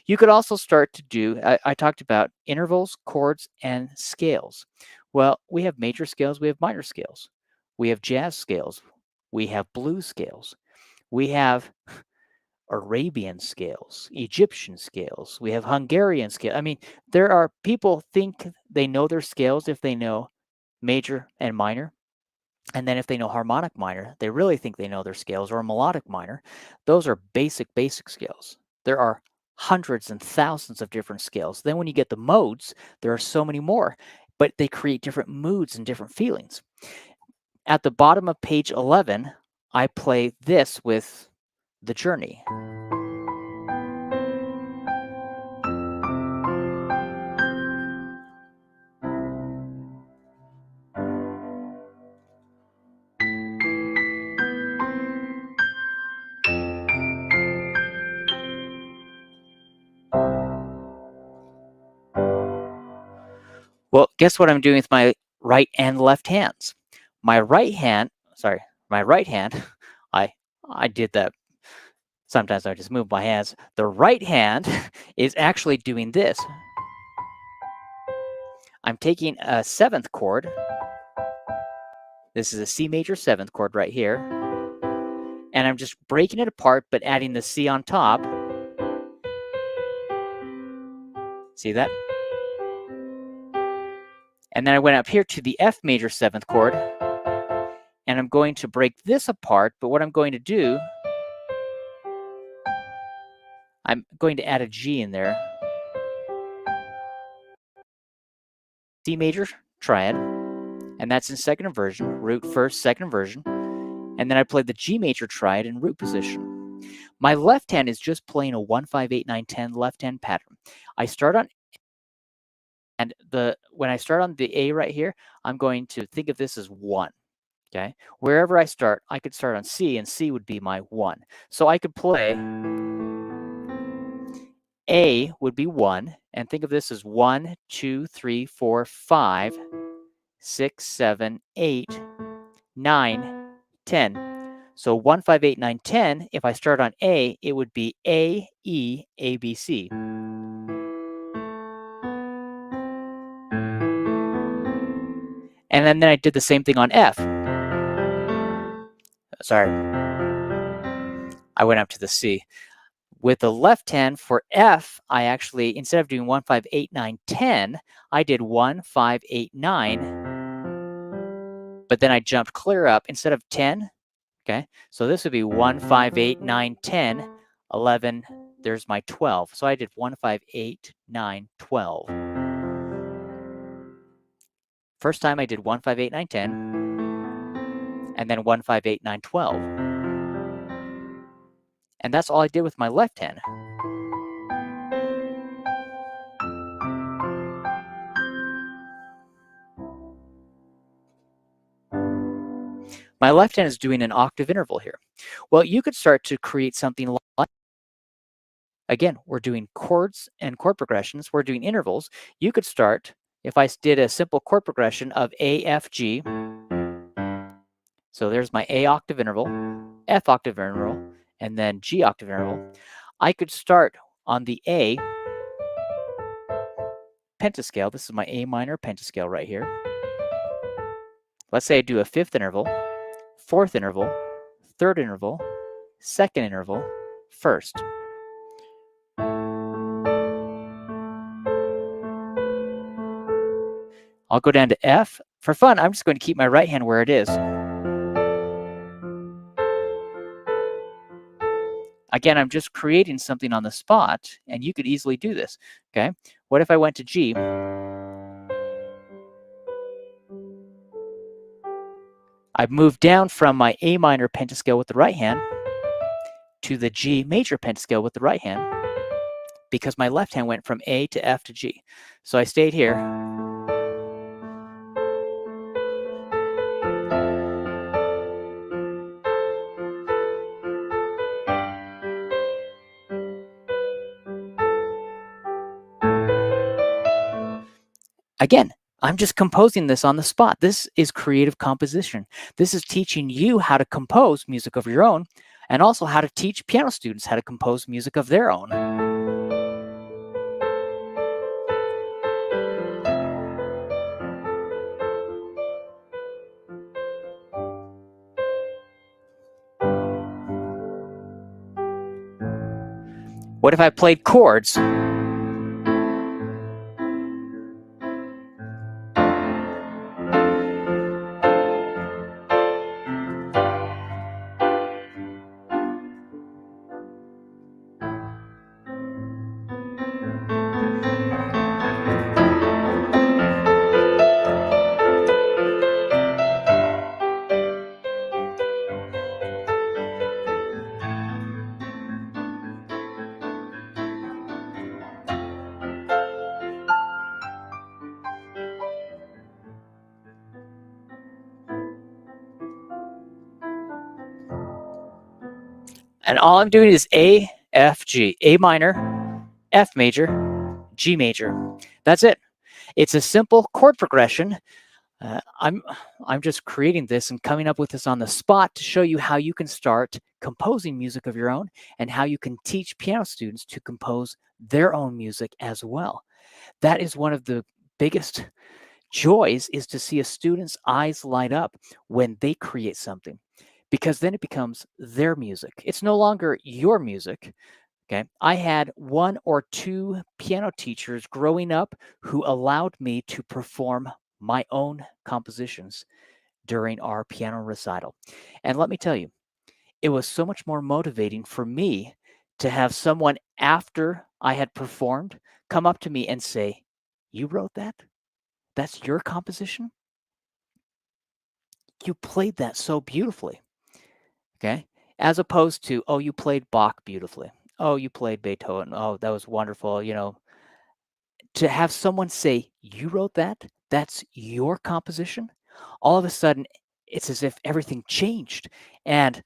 You could also start to do, I talked about intervals, chords, and scales. Well, we have major scales, we have minor scales. We have jazz scales. We have blues scales. We have Arabian scales, Egyptian scales. We have Hungarian scales. I mean, there are people think they know their scales if they know major and minor. And then if they know harmonic minor, they really think they know their scales, or melodic minor. Those are basic scales. There are hundreds and thousands of different scales. Then when you get the modes, there are so many more, but they create different moods and different feelings. At the bottom of page 11, I play this with the journey. guess what I'm doing with my right and left hands? My right hand, I did that. Sometimes I just move my hands. The right hand is actually doing this. I'm taking a 7th chord. This is a C major 7th chord right here. And I'm just breaking it apart, but adding the C on top. See that? And then I went up here to the F major 7th chord. And I'm going to break this apart, but what I'm going to do, I'm going to add a G in there. C major triad, and that's in 2nd inversion, root 1st, 2nd inversion. And then I play the G major triad in root position. My left hand is just playing a 1, 5, 8, 9, 10 left hand pattern. I start on, and when I start on the A right here, I'm going to think of this as 1. Okay, wherever I start, I could start on C, and C would be my 1. So I could play A would be 1, and think of this as 1, 2, 3, 4, 5, 6, 7, 8, 9, 10. So 1, 5, 8, 9, 10, if I start on A, it would be A, E, A, B, C. And then I did the same thing on F. Sorry. I went up to the C. With the left hand for F, I actually, instead of doing 1, 5, 8, 9, 10, I did 1, 5, 8, 9. But then I jumped clear up instead of 10. Okay, so this would be 1, 5, 8, 9, 10, 11. There's my 12. So I did 1, 5, 8, 9, 12. First time I did 1, 5, 8, 9, 10. And then 1, 5, 8, 9, 12. And that's all I did with my left hand. My left hand is doing an octave interval here. Well, you could start to create something like, again, we're doing chords and chord progressions. We're doing intervals. You could start, if I did a simple chord progression of A, F, G. So there's my A octave interval, F octave interval, and then G octave interval. I could start on the A pentascale. This is my A minor pentascale right here. Let's say I do a 5th interval, 4th interval, 3rd interval, 2nd interval, 1st. I'll go down to F. For fun, I'm just going to keep my right hand where it is. Again, I'm just creating something on the spot, and you could easily do this. Okay, what if I went to G? I've moved down from my A minor pentascale with the right hand to the G major pentascale with the right hand because my left hand went from A to F to G. So I stayed here. Again, I'm just composing this on the spot. This is creative composition. This is teaching you how to compose music of your own and also how to teach piano students how to compose music of their own. What if I played chords? And all I'm doing is A, F, G, A minor, F major, G major. That's it. It's a simple chord progression. I'm just creating this and coming up with this on the spot to show you how you can start composing music of your own and how you can teach piano students to compose their own music as well. That is one of the biggest joys, is to see a student's eyes light up when they create something, because then it becomes their music. It's no longer your music. Okay. I had 1 or 2 piano teachers growing up who allowed me to perform my own compositions during our piano recital. And let me tell you, it was so much more motivating for me to have someone after I had performed come up to me and say, "You wrote that? That's your composition? You played that so beautifully." Okay. As opposed to, "Oh, you played Bach beautifully. Oh, you played Beethoven. Oh, that was wonderful." To have someone say, "You wrote that? That's your composition?" All of a sudden, it's as if everything changed. And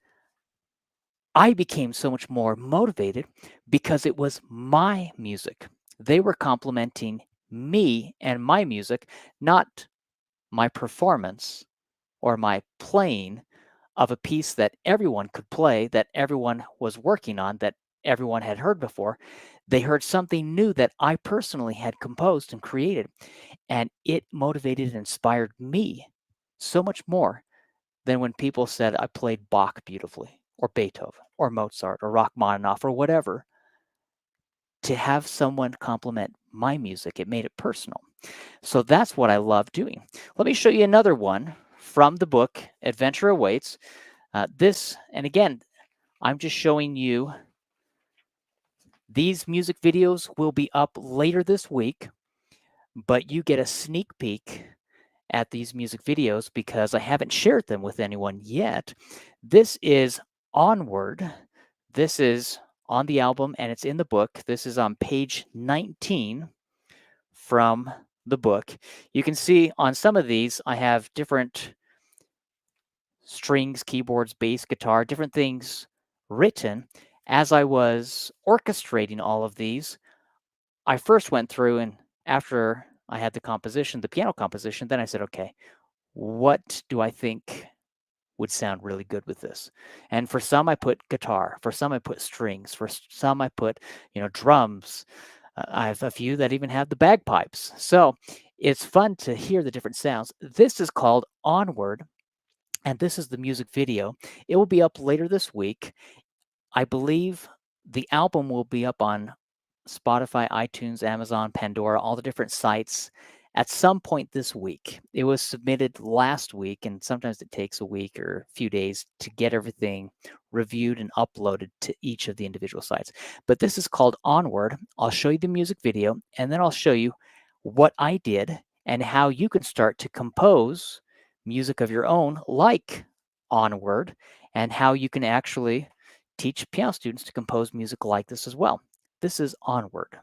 I became so much more motivated because it was my music. They were complimenting me and my music, not my performance or my playing of a piece that everyone could play, that everyone was working on, that everyone had heard before. They heard something new that I personally had composed and created, and it motivated and inspired me so much more than when people said I played Bach beautifully, or Beethoven, or Mozart, or Rachmaninoff, or whatever. To have someone compliment my music, it made it personal. So that's what I love doing. Let me show you another one from the book, Adventure Awaits. And again, I'm just showing you, these music videos will be up later this week, but you get a sneak peek at these music videos because I haven't shared them with anyone yet. This is Onward. This is on the album and it's in the book. This is on page 19 from the book. You can see on some of these, I have different strings, keyboards, bass, guitar, different things written. As I was orchestrating all of these, I first went through, and after I had the composition, the piano composition, then I said, okay, what do I think would sound really good with this? And for some, I put guitar. For some, I put strings. For some, I put, drums. I have a few that even have the bagpipes. So it's fun to hear the different sounds. This is called Onward, and this is the music video. It will be up later this week. I believe the album will be up on Spotify, iTunes, Amazon, Pandora, all the different sites at some point this week. It was submitted last week, and sometimes it takes a week or a few days to get everything reviewed and uploaded to each of the individual sites. But this is called Onward. I'll show you the music video, and then I'll show you what I did and how you can start to compose music of your own like Onward, and how you can actually teach piano students to compose music like this as well. This is Onward.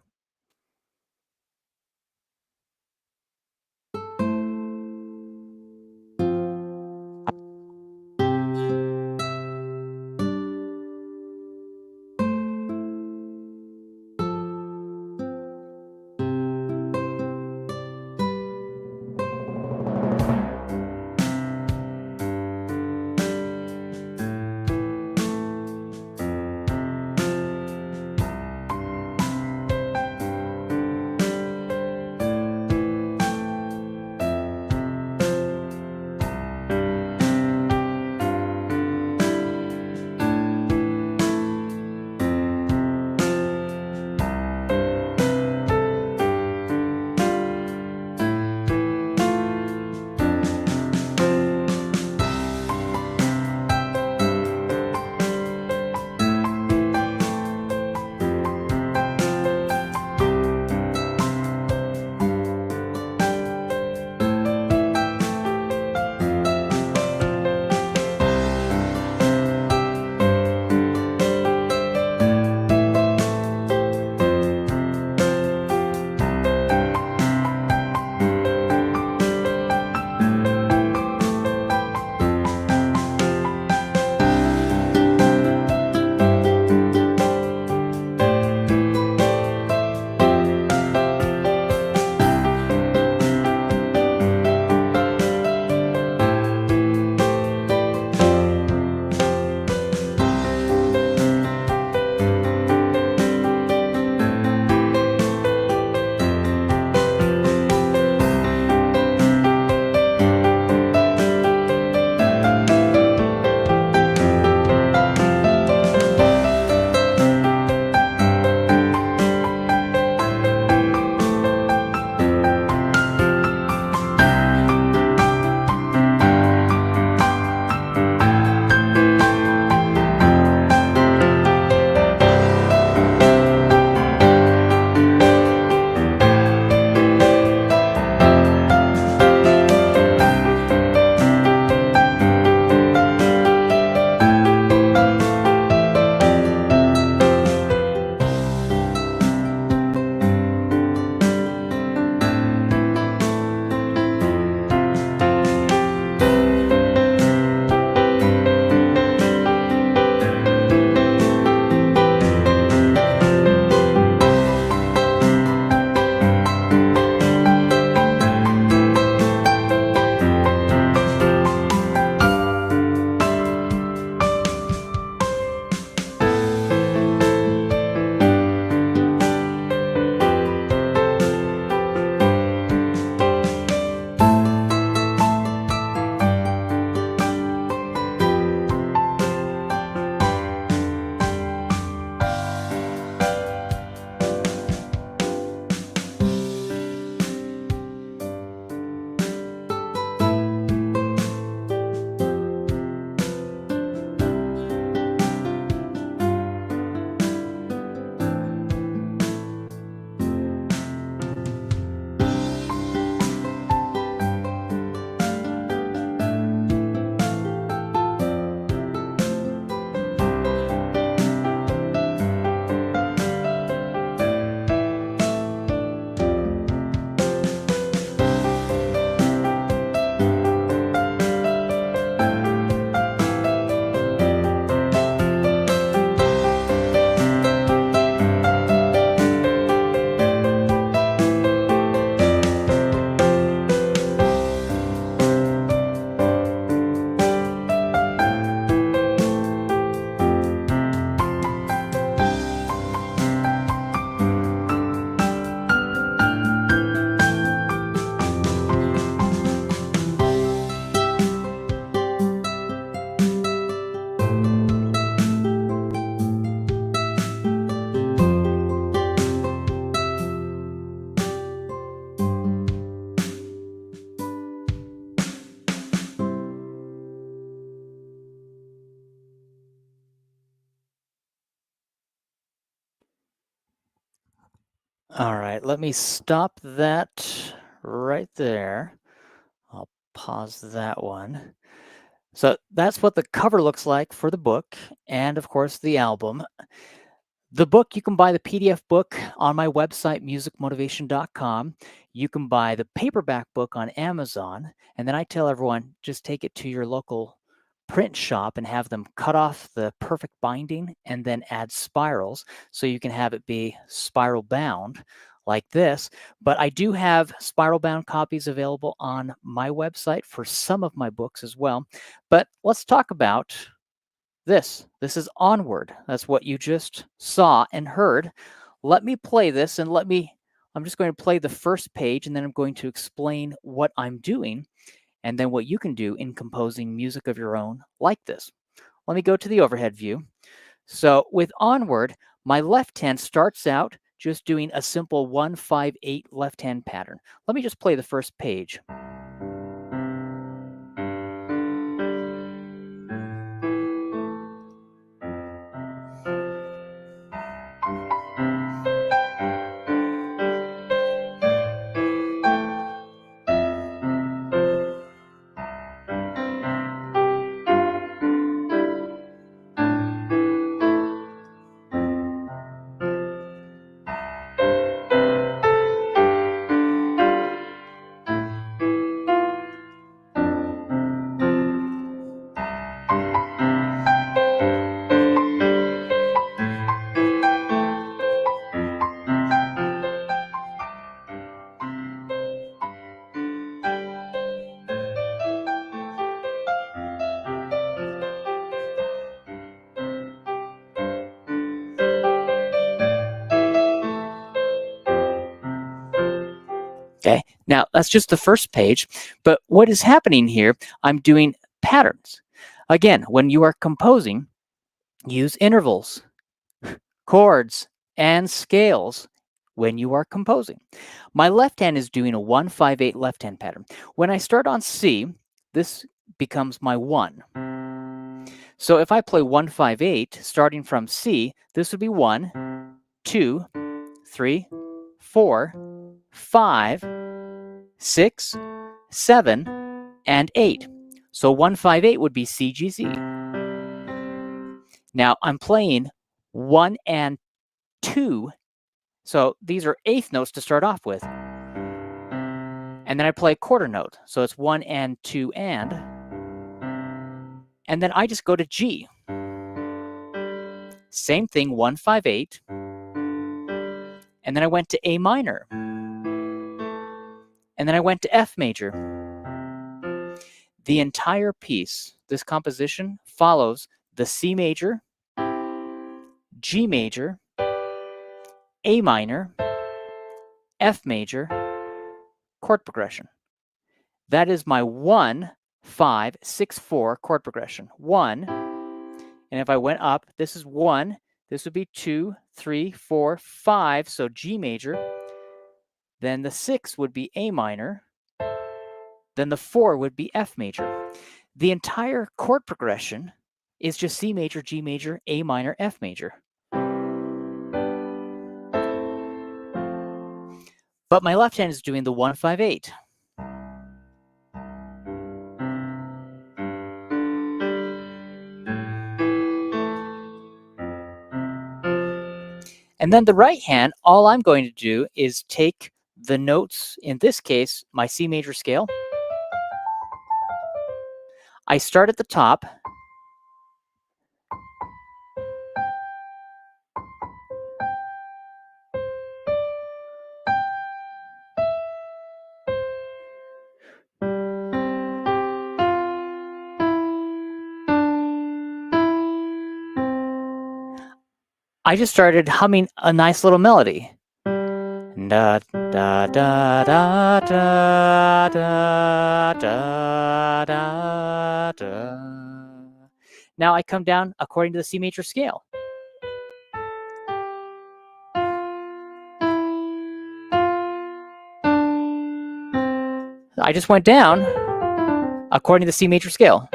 All right, let me stop that right there. I'll pause that one. So that's what the cover looks like for the book and, of course, the album. The book, you can buy the PDF book on my website, musicmotivation.com. You can buy the paperback book on Amazon. And then I tell everyone, just take it to your local print shop and have them cut off the perfect binding and then add spirals so you can have it be spiral bound like this. But I do have spiral bound copies available on my website for some of my books as well. But let's talk about this. This is Onward. That's what you just saw and heard. Let me play this and I'm just going to play the first page and then I'm going to explain what I'm doing and then what you can do in composing music of your own like this. Let me go to the overhead view. So with Onward, my left hand starts out just doing a simple 1-5-8 left hand pattern. Let me just play the first page. Okay, now that's just the first page, but what is happening here, I'm doing patterns. Again, when you are composing, use intervals, chords, and scales when you are composing. My left hand is doing a 1-5-8 left hand pattern. When I start on C, this becomes my 1. So if I play 1-5-8, starting from C, this would be 1, 2, 3, 4, 5, 6, 7, and 8. So 1-5-8 would be C, G, Z. Now I'm playing 1 and 2, so these are eighth notes to start off with. And then I play a quarter note, so it's 1 and 2 and then I just go to G. Same thing, 1-5-8, and then I went to A minor, and then I went to F major. The entire piece, this composition, follows the C major, G major, A minor, F major chord progression. That is my 1-5-6-4 chord progression. 1, and if I went up, this is 1, this would be 2, 3, 4, 5, so G major. Then the 6 would be A minor. Then the 4 would be F major. The entire chord progression is just C major, G major, A minor, F major. But my left hand is doing the 1-5-8. And then the right hand, all I'm going to do is take the notes, in this case, my C major scale. I start at the top. I just started humming a nice little melody. Da da da da da da da da da. Now I come down according to the C major scale. I just went down according to the C major scale.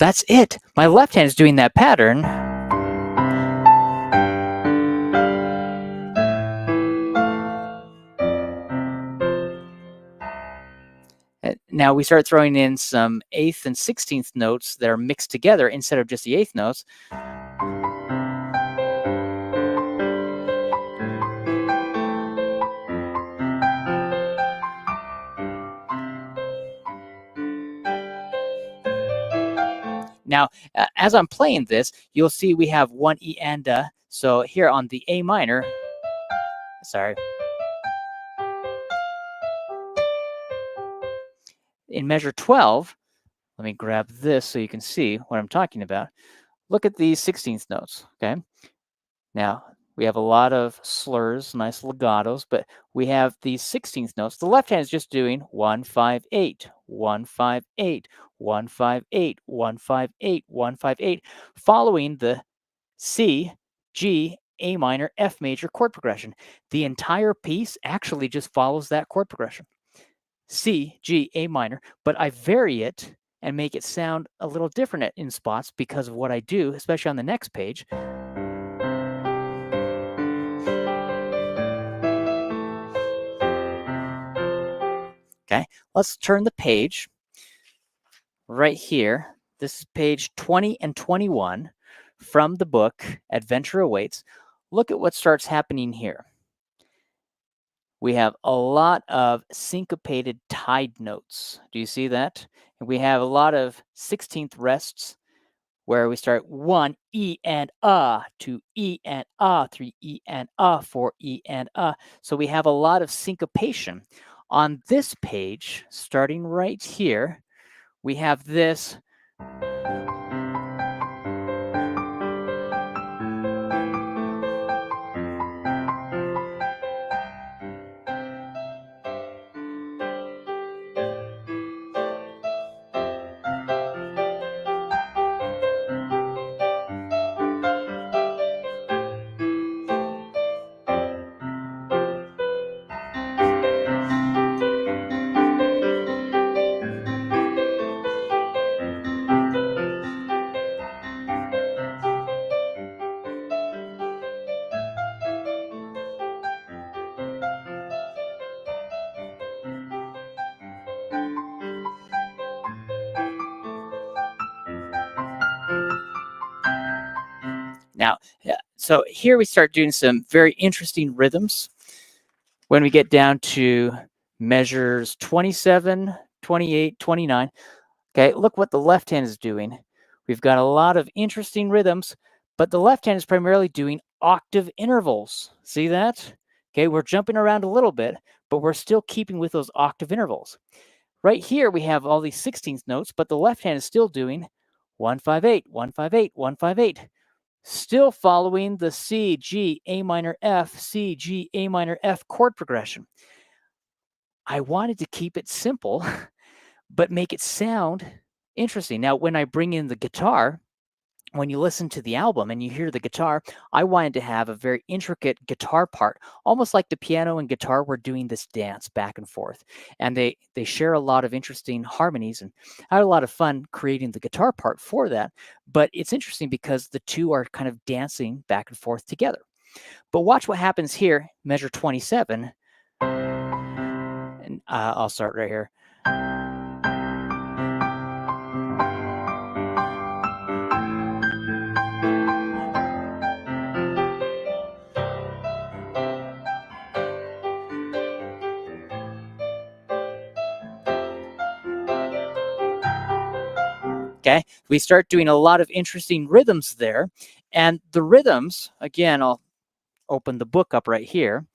That's it. My left hand is doing that pattern. Now we start throwing in some 8th and 16th notes that are mixed together instead of just the 8th notes. Now, as I'm playing this, you'll see we have one E and a. So here on the A minor, sorry, in measure 12, let me grab this so you can see what I'm talking about. Look at these 16th notes, okay? Now, we have a lot of slurs, nice legatos, but we have these 16th notes. The left hand is just doing 1, 5, 8, 1, 5, 8, 1, 5, 8, 1, 5, 8, 1, 5, 8, following the C, G, A minor, F major chord progression. The entire piece actually just follows that chord progression. C, G, A minor, but I vary it and make it sound a little different in spots because of what I do, especially on the next page. Okay, let's turn the page right here. This is page 20 and 21 from the book Adventure Awaits. Look at what starts happening here. We have a lot of syncopated tied notes. Do you see that? And we have a lot of 16th rests where we start 1 E and to E and 3 E and 4 E and So we have a lot of syncopation. On this page, starting right here, we have this. Now, so here we start doing some very interesting rhythms. When we get down to measures 27, 28, 29, okay, look what the left hand is doing. We've got a lot of interesting rhythms, but the left hand is primarily doing octave intervals. See that? Okay, we're jumping around a little bit, but we're still keeping with those octave intervals. Right here, we have all these 16th notes, but the left hand is still doing 1, 5, 8, 1, 5, 8, 1, 5, 8. Still following the C, G, A minor, F, C, G, A minor, F chord progression. I wanted to keep it simple, but make it sound interesting. Now, when I bring in the guitar, when you listen to the album and you hear the guitar, I wanted to have a very intricate guitar part, almost like the piano and guitar were doing this dance back and forth. And they share a lot of interesting harmonies, and I had a lot of fun creating the guitar part for that. But it's interesting because the two are kind of dancing back and forth together. But watch what happens here, measure 27. And I'll start right here. Okay, we start doing a lot of interesting rhythms there. And the rhythms, again, I'll open the book up right here.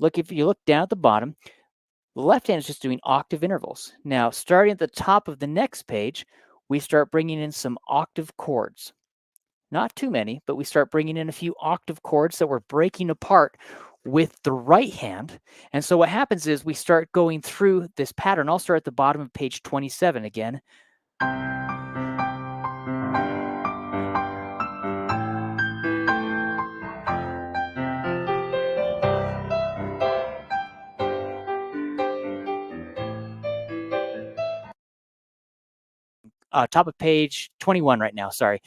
Look, if you look down at the bottom, the left hand is just doing octave intervals. Now, starting at the top of the next page, we start bringing in some octave chords. Not too many, but we start bringing in a few octave chords that we're breaking apart with the right hand. And so what happens is we start going through this pattern. I'll start at the bottom of page 27 again. top of page 21 right now, sorry.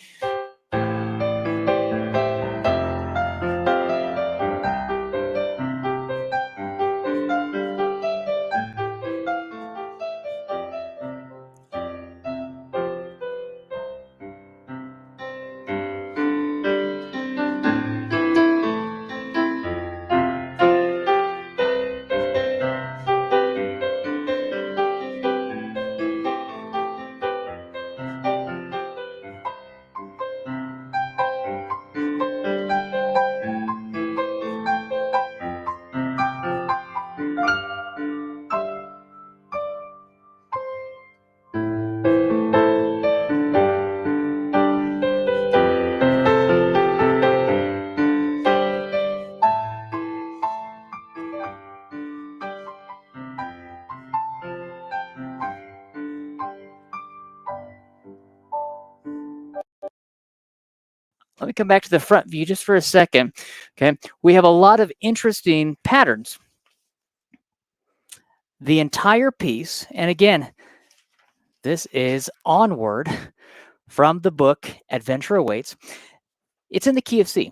Let me come back to the front view just for a second. Okay, we have a lot of interesting patterns. The entire piece, and again, this is Onward from the book Adventure Awaits. It's in the key of C.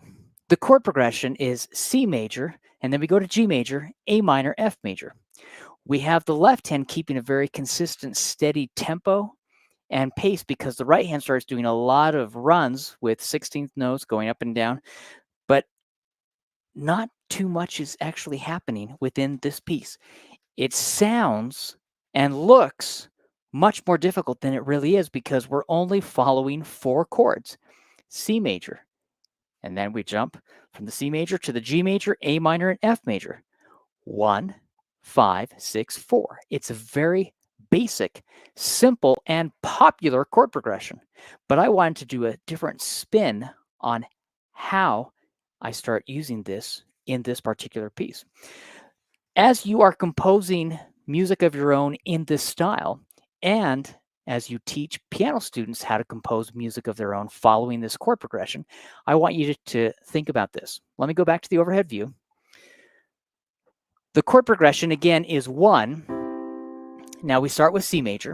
The chord progression is C major, and then we go to G major, A minor, F major. We have the left hand keeping a very consistent, steady tempo and pace because the right hand starts doing a lot of runs with 16th notes going up and down, but not too much is actually happening within this piece. It sounds and looks much more difficult than it really is because we're only following 4 chords. C major, and then we jump from the C major to the G major, A minor, and F major. 1, 5, 6, 4. It's a very basic, simple, and popular chord progression. But I wanted to do a different spin on how I start using this in this particular piece. As you are composing music of your own in this style, and as you teach piano students how to compose music of their own following this chord progression, I want you to think about this. Let me go back to the overhead view. The chord progression, again, is 1. Now we start with C major,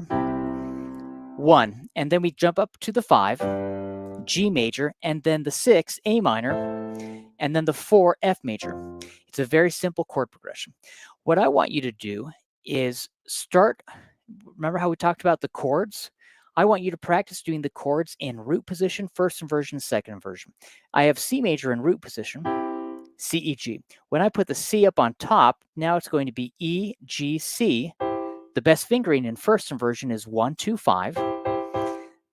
1, and then we jump up to the 5, G major, and then the 6, A minor, and then the 4, F major. It's a very simple chord progression. What I want you to do is start, remember how we talked about the chords? I want you to practice doing the chords in root position, first inversion, second inversion. I have C major in root position, C, E, G. When I put the C up on top, now it's going to be E, G, C. The best fingering in first inversion is 1, 2, 5.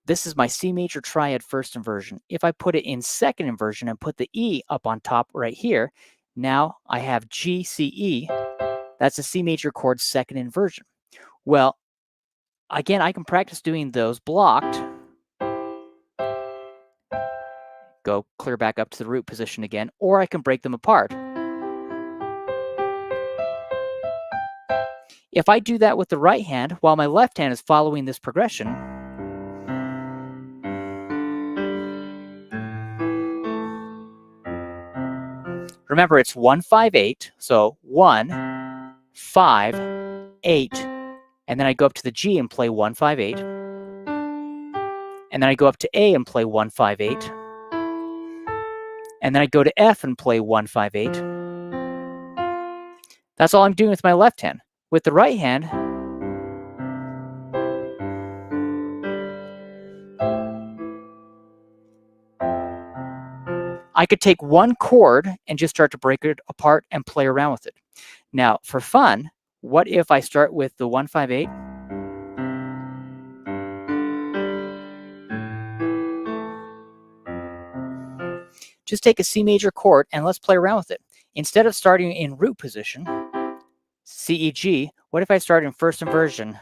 This is my C major triad first inversion. If I put it in second inversion and put the E up on top right here, now I have G, C, E. That's a C major chord second inversion. Well, again, I can practice doing those blocked. Go clear back up to the root position again, or I can break them apart. If I do that with the right hand, while my left hand is following this progression, remember it's 1, 5, 8. So 1, 5, 8, and then I go up to the G and play 1, 5, 8. And then I go up to A and play 1, 5, 8. And then I go to F and play 1, 5, 8. That's all I'm doing with my left hand. With the right hand, I could take one chord and just start to break it apart and play around with it. Now, for fun, what if I start with the 1, 5, 8? Just take a C major chord and let's play around with it. Instead of starting in root position, C, E, G, what if I start in first inversion?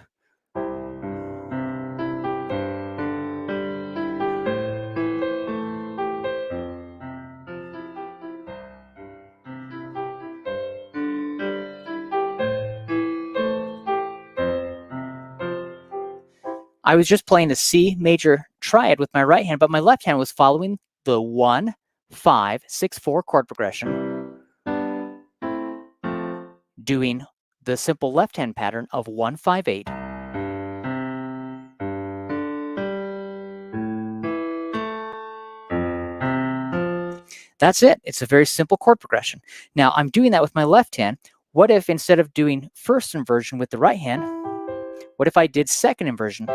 I was just playing the C major triad with my right hand, but my left hand was following the 1, 5, 6, 4 chord progression, doing the simple left hand pattern of 1, 5, 8. That's it. It's a very simple chord progression. Now, I'm doing that with my left hand. What if instead of doing first inversion with the right hand, what if I did second inversion?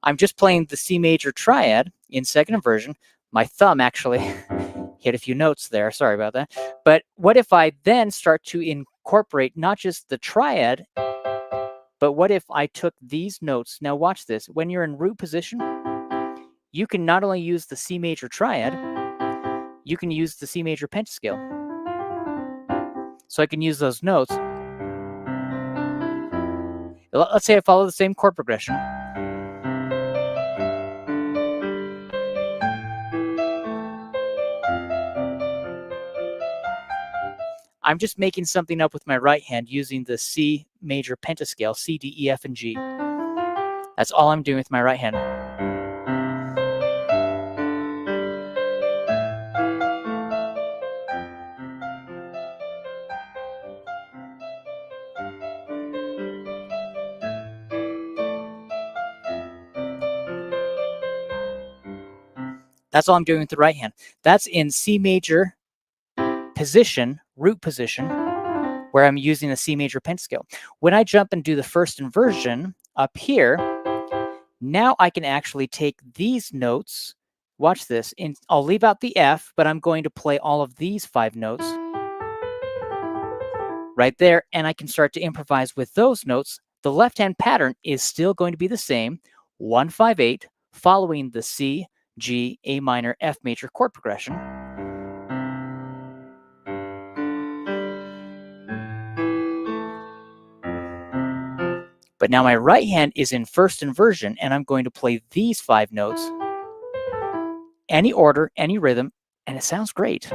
I'm just playing the C major triad in second inversion. My thumb actually hit a few notes there. Sorry about that. But what if I then start to incorporate not just the triad, but what if I took these notes? Now watch this. When you're in root position, you can not only use the C major triad, you can use the C major pentascale. So I can use those notes. Let's say I follow the same chord progression. I'm just making something up with my right hand using the C major pentascale, C, D, E, F, and G. That's all I'm doing with my right hand. That's all I'm doing with the right hand. That's in C major position, root position, where I'm using the C major pentascale. When I jump and do the first inversion up here, now I can actually take these notes. Watch this. I'll leave out the F, but I'm going to play all of these 5 notes right there, and I can start to improvise with those notes. The left-hand pattern is still going to be the same, 1-5-8, following the C, G, A minor, F major chord progression. But now my right hand is in first inversion, and I'm going to play these 5 notes, any order, any rhythm, and it sounds great.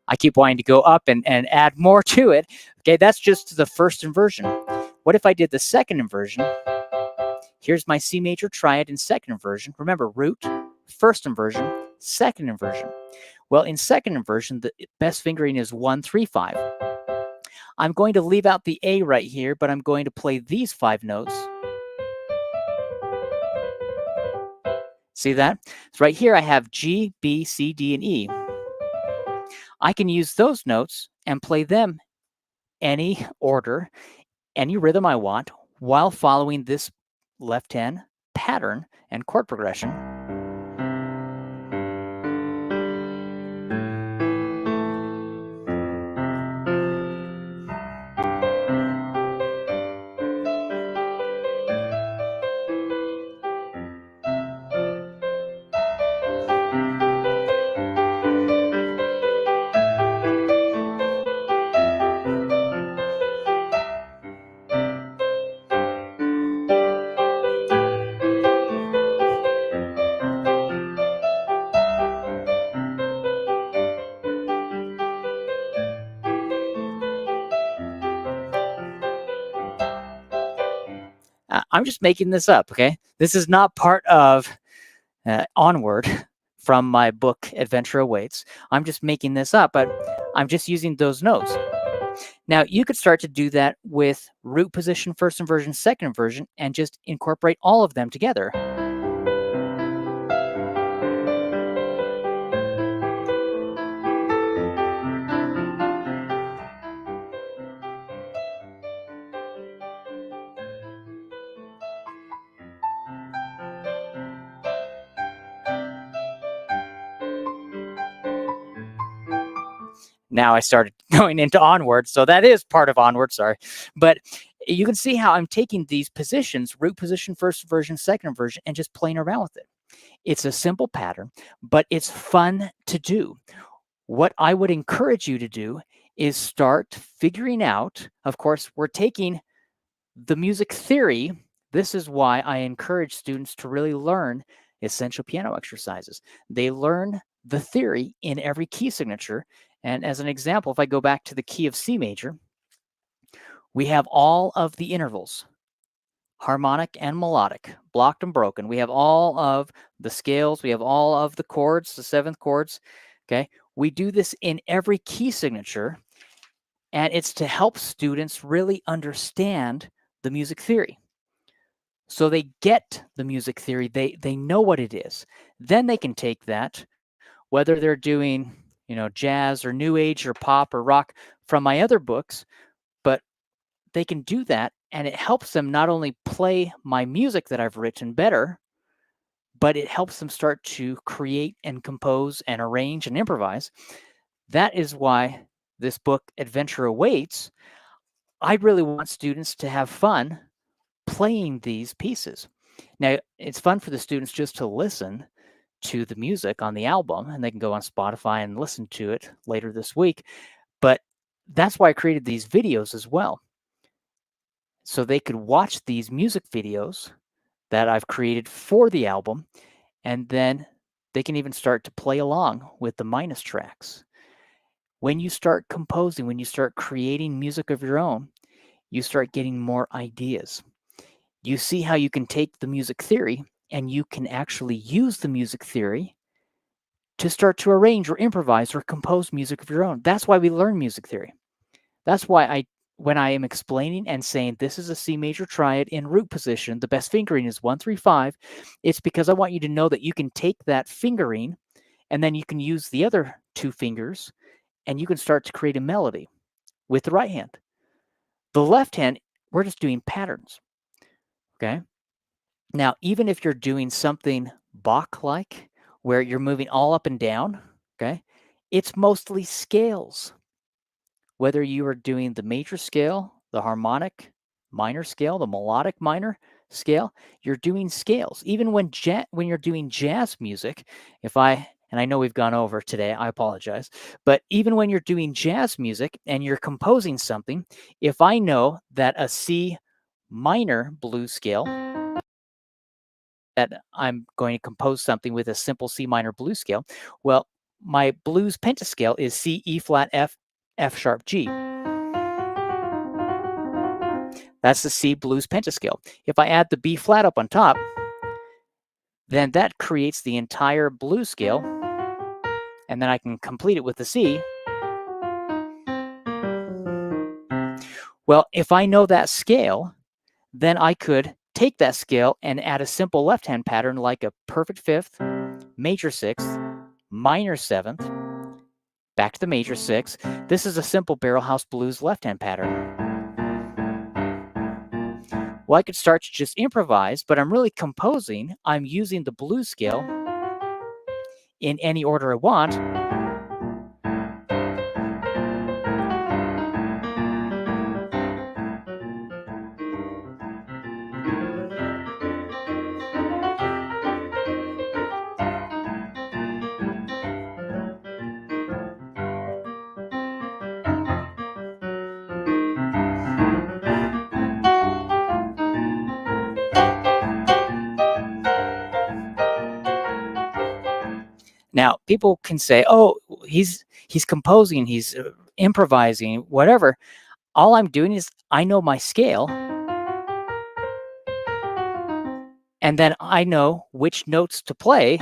I keep wanting to go up and add more to it. Okay, that's just the first inversion. What if I did the second inversion? Here's my C major triad in second inversion. Remember, root, first inversion, second inversion. Well, in second inversion, the best fingering is 1-3-5. I'm going to leave out the A right here, but I'm going to play these 5 notes. See that? So right here I have G, B, C, D, and E. I can use those notes and play them any order, any rhythm I want, while following this left-hand pattern and chord progression. I'm just making this up, okay? This is not part of Onward from my book, Adventure Awaits. I'm just making this up, but I'm just using those notes. Now, you could start to do that with root position, first inversion, second inversion, and just incorporate all of them together. Now I started going into Onward, so that is part of Onward, sorry. But you can see how I'm taking these positions, root position, first inversion, second inversion, and just playing around with it. It's a simple pattern, but it's fun to do. What I would encourage you to do is start figuring out, of course, we're taking the music theory This is why I encourage students to really learn essential piano exercises. They learn the theory in every key signature. And as an example, if I go back to the key of C major, we have all of the intervals, harmonic and melodic, blocked and broken. We have all of the scales. We have all of the chords, the seventh chords. Okay. We do this in every key signature, and it's to help students really understand the music theory. So they get the music theory, they know what it is. Then they can take that, whether they're doing, jazz or new age or pop or rock from my other books, but they can do that, and it helps them not only play my music that I've written better, but it helps them start to create and compose and arrange and improvise. That is why this book, Adventure Awaits, I really want students to have fun playing these pieces. Now, it's fun for the students just to listen to the music on the album, and they can go on Spotify and listen to it later this week. But that's why I created these videos as well. So they could watch these music videos that I've created for the album, and then they can even start to play along with the minus tracks. When you start composing, when you start creating music of your own, you start getting more ideas. You see how you can take the music theory and you can actually use the music theory to start to arrange or improvise or compose music of your own. That's why we learn music theory. That's why when I am explaining and saying this is a C major triad in root position, the best fingering is 1, 3, 5, it's because I want you to know that you can take that fingering and then you can use the other two fingers and you can start to create a melody with the right hand. The left hand, we're just doing patterns. Okay. Now, even if you're doing something Bach-like, where you're moving all up and down, okay, it's mostly scales. Whether you are doing the major scale, the harmonic minor scale, the melodic minor scale, you're doing scales. Even when you're doing jazz music, and I know we've gone over today, I apologize, but even when you're doing jazz music and you're composing something, if I know that a C minor blues scale, that I'm going to compose something with a simple C minor blues scale, well, my blues pentascale is C, E flat, F, F sharp, G. That's the C blues pentascale. If I add the B flat up on top, then that creates the entire blues scale, and then I can complete it with the C. Well, if I know that scale, then I could take that scale and add a simple left-hand pattern like a perfect fifth, major sixth, minor seventh, back to the major sixth. This is a simple barrelhouse blues left-hand pattern. Well, I could start to just improvise, but I'm really composing. I'm using the blues scale in any order I want. Now, people can say, "Oh, he's composing, he's improvising, whatever." All I'm doing is I know my scale, and then I know which notes to play.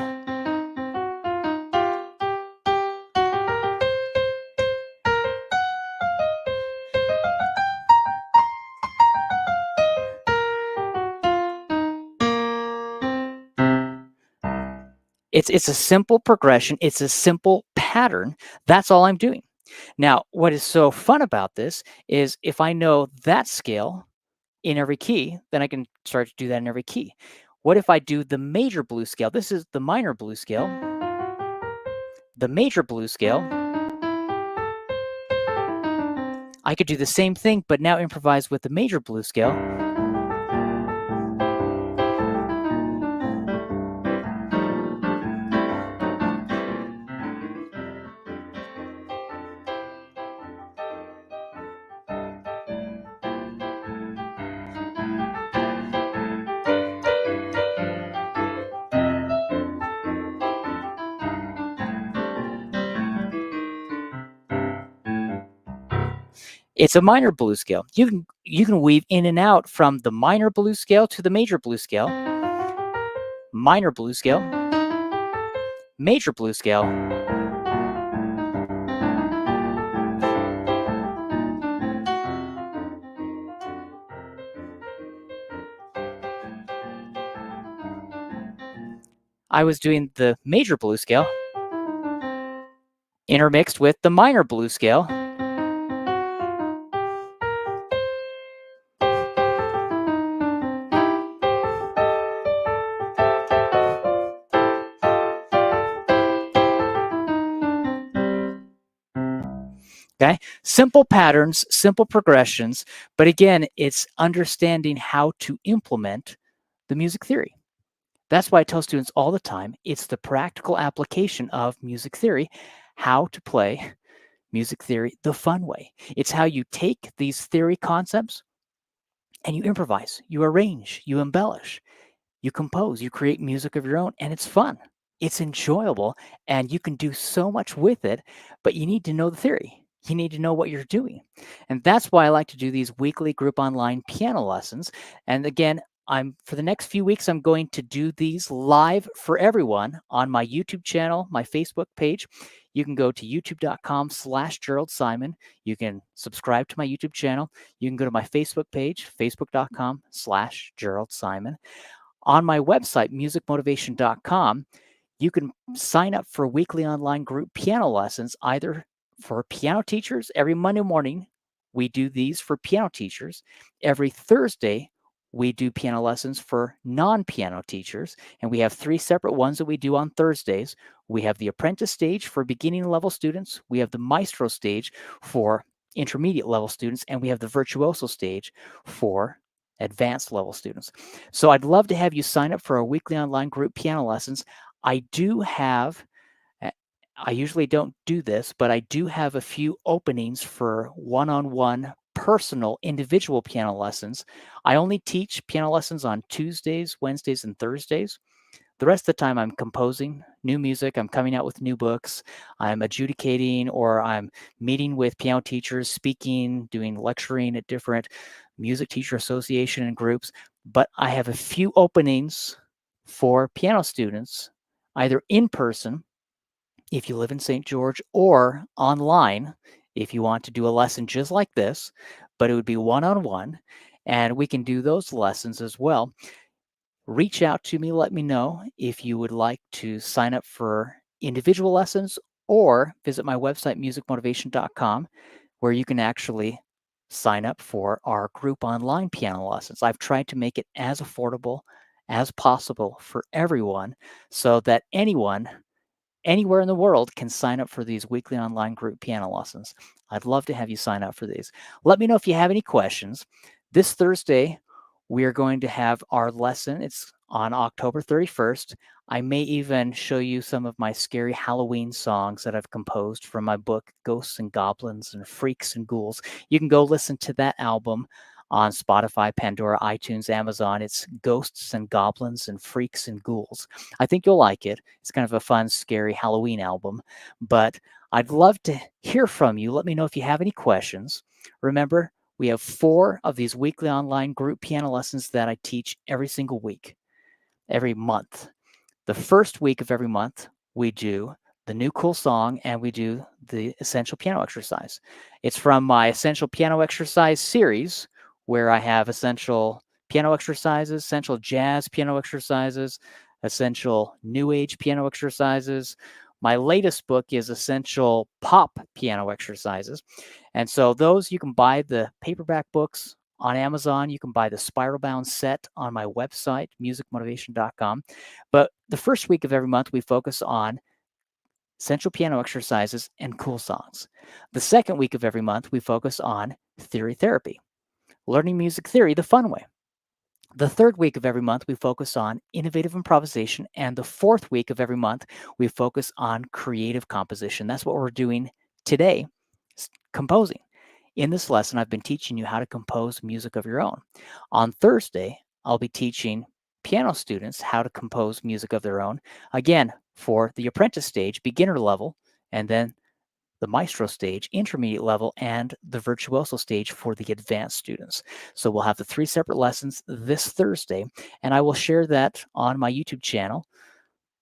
It's a simple progression. It's a simple pattern. That's all I'm doing. Now, what is so fun about this is if I know that scale in every key, then I can start to do that in every key. What if I do the major blues scale? This is the minor blues scale, the major blues scale. I could do the same thing, but now improvise with the major blues scale. It's a minor blues scale. You can weave in and out from the minor blues scale to the major blues scale, minor blues scale, major blues scale. I was doing the major blues scale intermixed with the minor blues scale. Okay, simple patterns, simple progressions, but again, it's understanding how to implement the music theory. That's why I tell students all the time, it's the practical application of music theory, how to play music theory the fun way. It's how you take these theory concepts and you improvise, you arrange, you embellish, you compose, you create music of your own, and it's fun. It's enjoyable, and you can do so much with it, but you need to know the theory. You need to know what you're doing. And that's why I like to do these weekly group online piano lessons. And again, I'm for the next few weeks, I'm going to do these live for everyone on my YouTube channel, my Facebook page. You can go to youtube.com/Jerald Simon. You can subscribe to my YouTube channel. You can go to my Facebook page, facebook.com/Jerald Simon. On my website, musicmotivation.com, you can sign up for weekly online group piano lessons, either for piano teachers. Every Monday morning, we do these for piano teachers. Every Thursday, we do piano lessons for non-piano teachers. And we have 3 separate ones that we do on Thursdays. We have the Apprentice Stage for beginning level students. We have the Maestro Stage for intermediate level students. And we have the Virtuoso Stage for advanced level students. So I'd love to have you sign up for our weekly online group piano lessons. I do have, I usually don't do this, but I do have a few openings for one-on-one personal individual piano lessons. I only teach piano lessons on Tuesdays, Wednesdays, and Thursdays. The rest of the time, I'm composing new music. I'm coming out with new books. I'm adjudicating, or I'm meeting with piano teachers, speaking, doing lecturing at different music teacher association and groups. But I have a few openings for piano students, either in person, if you live in St. George, or online, if you want to do a lesson just like this, but it would be one-on-one, and we can do those lessons as well. Reach out to me, let me know if you would like to sign up for individual lessons, or visit my website, musicmotivation.com, where you can actually sign up for our group online piano lessons. I've tried to make it as affordable as possible for everyone so that anyone anywhere in the world can sign up for these weekly online group piano lessons. I'd love to have you sign up for these. Let me know if you have any questions. This Thursday, we are going to have our lesson. It's on October 31st. I may even show you some of my scary Halloween songs that I've composed from my book, Ghosts and Goblins and Freaks and Ghouls. You can go listen to that album on Spotify, Pandora, iTunes, Amazon. It's Ghosts and Goblins and Freaks and Ghouls. I think you'll like it. It's kind of a fun, scary Halloween album. But I'd love to hear from you. Let me know if you have any questions. Remember, we have 4 of these weekly online group piano lessons that I teach every single week, every month. The first week of every month, we do the new cool song and we do the essential piano exercise. It's from my essential piano exercise series, where I have essential piano exercises, essential jazz piano exercises, essential new age piano exercises. My latest book is essential pop piano exercises. And so those, you can buy the paperback books on Amazon. You can buy the spiral bound set on my website, musicmotivation.com. But the first week of every month, we focus on essential piano exercises and cool songs. The second week of every month, we focus on theory therapy, learning music theory the fun way. The third week of every month, we focus on innovative improvisation. And the fourth week of every month, we focus on creative composition. That's what we're doing today, composing. In this lesson, I've been teaching you how to compose music of your own. On Thursday, I'll be teaching piano students how to compose music of their own, again, for the Apprentice Stage, beginner level, and then the Maestro Stage, intermediate level, and the Virtuoso Stage for the advanced students. So we'll have the 3 separate lessons this Thursday, and I will share that on my YouTube channel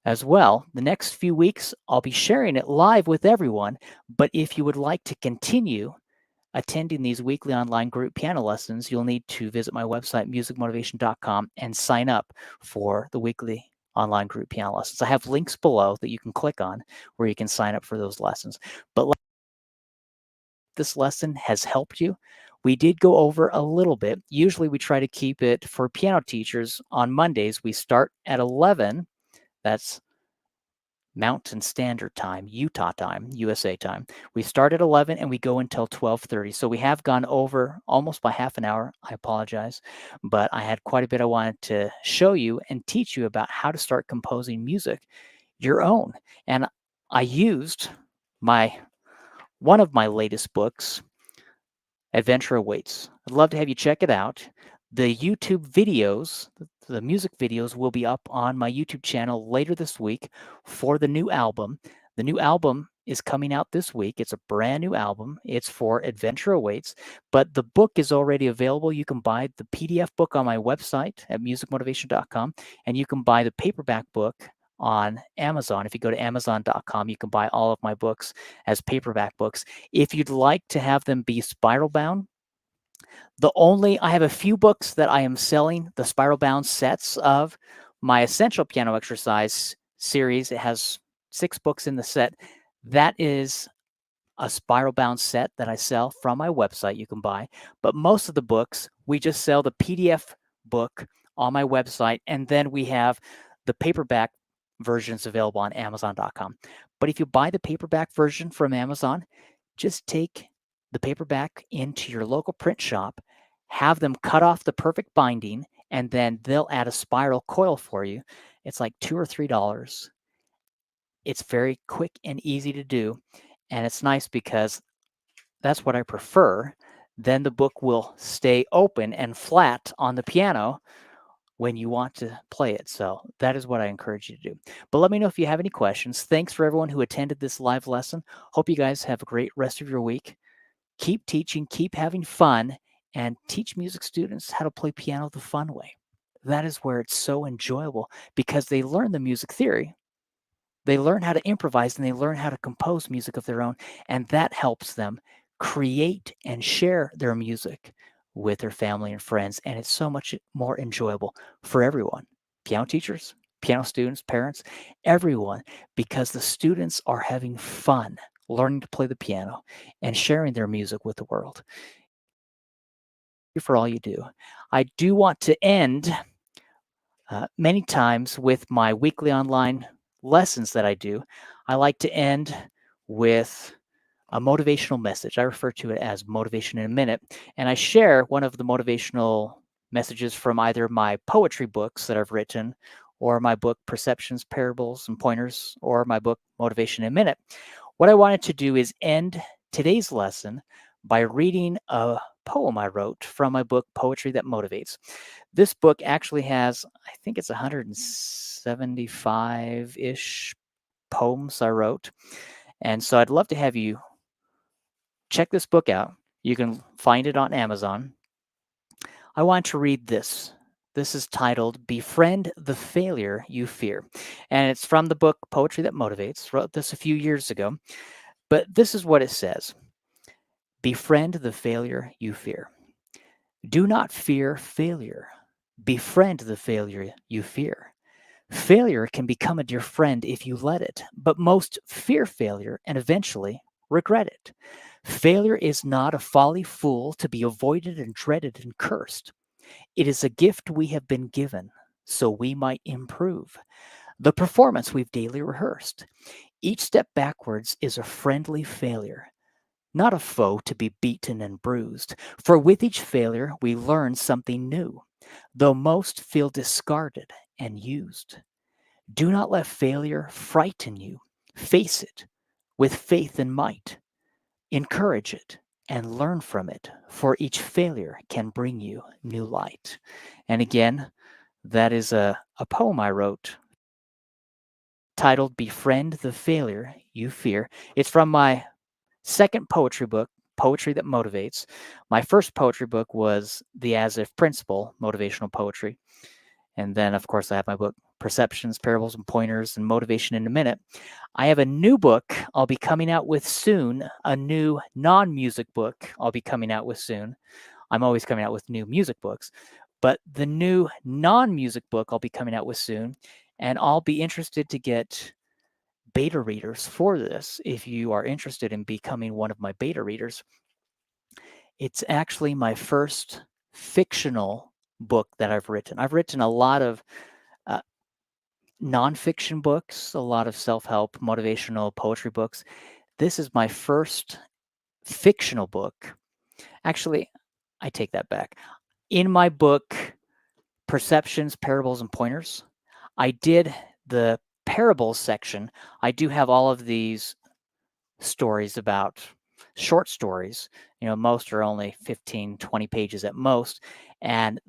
as well. The next few weeks, I'll be sharing it live with everyone, but if you would like to continue attending these weekly online group piano lessons, you'll need to visit my website, musicmotivation.com, and sign up for the weekly online group piano lessons. I have links below that you can click on where you can sign up for those lessons. But this lesson has helped you. We did go over a little bit. Usually we try to keep it for piano teachers on Mondays. We start at 11. That's Mountain Standard Time, Utah time, USA time. We start at 11 and we go until 12:30. So we have gone over almost by half an hour. I apologize, but I had quite a bit I wanted to show you and teach you about how to start composing music your own. And I used one of my latest books, Adventure Awaits. I'd love to have you check it out. The YouTube videos, the music videos, will be up on my YouTube channel later this week for the new album. The new album is coming out this week. It's a brand new album. It's for Adventure Awaits, but the book is already available. You can buy the PDF book on my website at musicmotivation.com, and you can buy the paperback book on Amazon. If you go to amazon.com, you can buy all of my books as paperback books. If you'd like to have them be spiral bound, I have a few books that I am selling, the spiral bound sets of my Essential Piano Exercise series. It has 6 books in the set. That is a spiral bound set that I sell from my website you can buy. But most of the books, we just sell the PDF book on my website, and then we have the paperback versions available on amazon.com. But if you buy the paperback version from Amazon, just take the paperback into your local print shop, have them cut off the perfect binding, and then they'll add a spiral coil for you. It's like $2 or $3. It's very quick and easy to do, and it's nice because that's what I prefer. Then the book will stay open and flat on the piano when you want to play it. So that is what I encourage you to do. But let me know if you have any questions. Thanks for everyone who attended this live lesson. Hope you guys have a great rest of your week. Keep teaching, keep having fun, and teach music students how to play piano the fun way. That is where it's so enjoyable because they learn the music theory. They learn how to improvise and they learn how to compose music of their own, and that helps them create and share their music with their family and friends, and it's so much more enjoyable for everyone. Piano teachers, piano students, parents, everyone, because the students are having fun learning to play the piano and sharing their music with the world. Thank you for all you do. I do want to end many times with my weekly online lessons that I do. I like to end with a motivational message. I refer to it as Motivation in a Minute. And I share one of the motivational messages from either my poetry books that I've written, or my book Perceptions, Parables, and Pointers, or my book Motivation in a Minute. What I wanted to do is end today's lesson by reading a poem I wrote from my book Poetry That Motivates. This book actually has, I think it's 175-ish poems I wrote. And so I'd love to have you check this book out. You can find it on Amazon. I want to read this. This is titled Befriend the Failure You Fear. And it's from the book Poetry That Motivates. Wrote this a few years ago. But this is what it says. Befriend the failure you fear. Do not fear failure. Befriend the failure you fear. Failure can become a dear friend if you let it, but most fear failure and eventually regret it. Failure is not a folly fool to be avoided and dreaded and cursed. It is a gift we have been given so we might improve the performance we've daily rehearsed. Each step backwards is a friendly failure, not a foe to be beaten and bruised. For with each failure, we learn something new, though most feel discarded and used. Do not let failure frighten you. Face it with faith and might. Encourage it and learn from it, for each failure can bring you new light. And again, that is a poem I wrote titled Befriend the Failure You Fear. It's from my second poetry book, Poetry That Motivates. My first poetry book was The As If Principle, Motivational Poetry. And then, of course, I have my book, Perceptions, Parables, and Pointers, and Motivation in a Minute. I have a new book I'll be coming out with soon, a new non-music book I'll be coming out with soon. I'm always coming out with new music books, but the new non-music book I'll be coming out with soon, and I'll be interested to get beta readers for this. If you are interested in becoming one of my beta readers, it's actually my first fictional book that I've written. I've written a lot of uh, nonfiction books, a lot of self-help, motivational poetry books. This is my first fictional book. Actually, I take that back. In my book, Perceptions, Parables, and Pointers, I did the parables section. I do have all of these stories about short stories. Most are only 15, 20 pages at most. And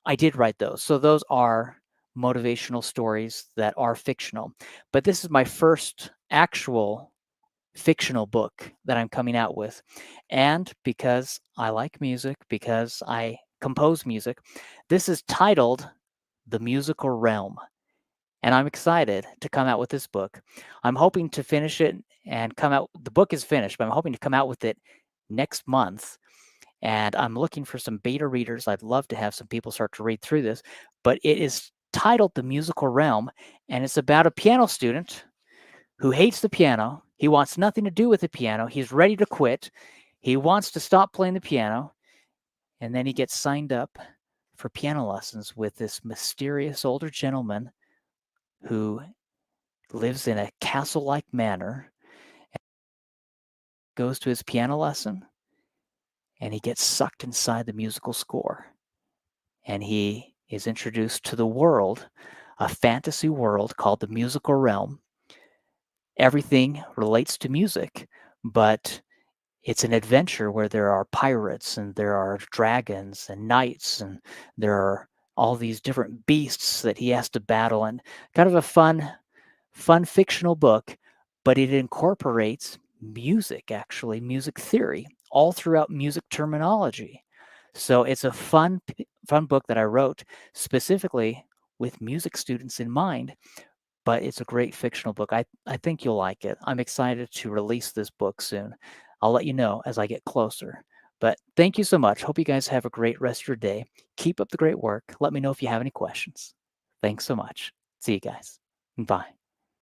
I did write those. So those are motivational stories that are fictional. But this is my first actual fictional book that I'm coming out with. And because I like music, because I compose music, this is titled The Musical Realm. And I'm excited to come out with this book. I'm hoping to finish it and come out. The book is finished, but I'm hoping to come out with it next month. And I'm looking for some beta readers. I'd love to have some people start to read through this. But it is titled The Musical Realm, and it's about a piano student who hates the piano. He wants nothing to do with the piano. He's ready to quit. He wants to stop playing the piano. And then he gets signed up for piano lessons with this mysterious older gentleman who lives in a castle-like manor, goes to his piano lesson, and he gets sucked inside the musical score. And he is introduced to the world, a fantasy world called the musical realm. Everything relates to music, but it's an adventure where there are pirates and there are dragons and knights and there are all these different beasts that he has to battle, and kind of a fun fictional book, but it incorporates music, actually, music theory, all throughout music terminology. So it's a fun book that I wrote specifically with music students in mind, but it's a great fictional book. I think you'll like it. I'm excited to release this book soon. I'll let you know as I get closer. But thank you so much. Hope you guys have a great rest of your day. Keep up the great work. Let me know if you have any questions. Thanks so much. See you guys. Bye.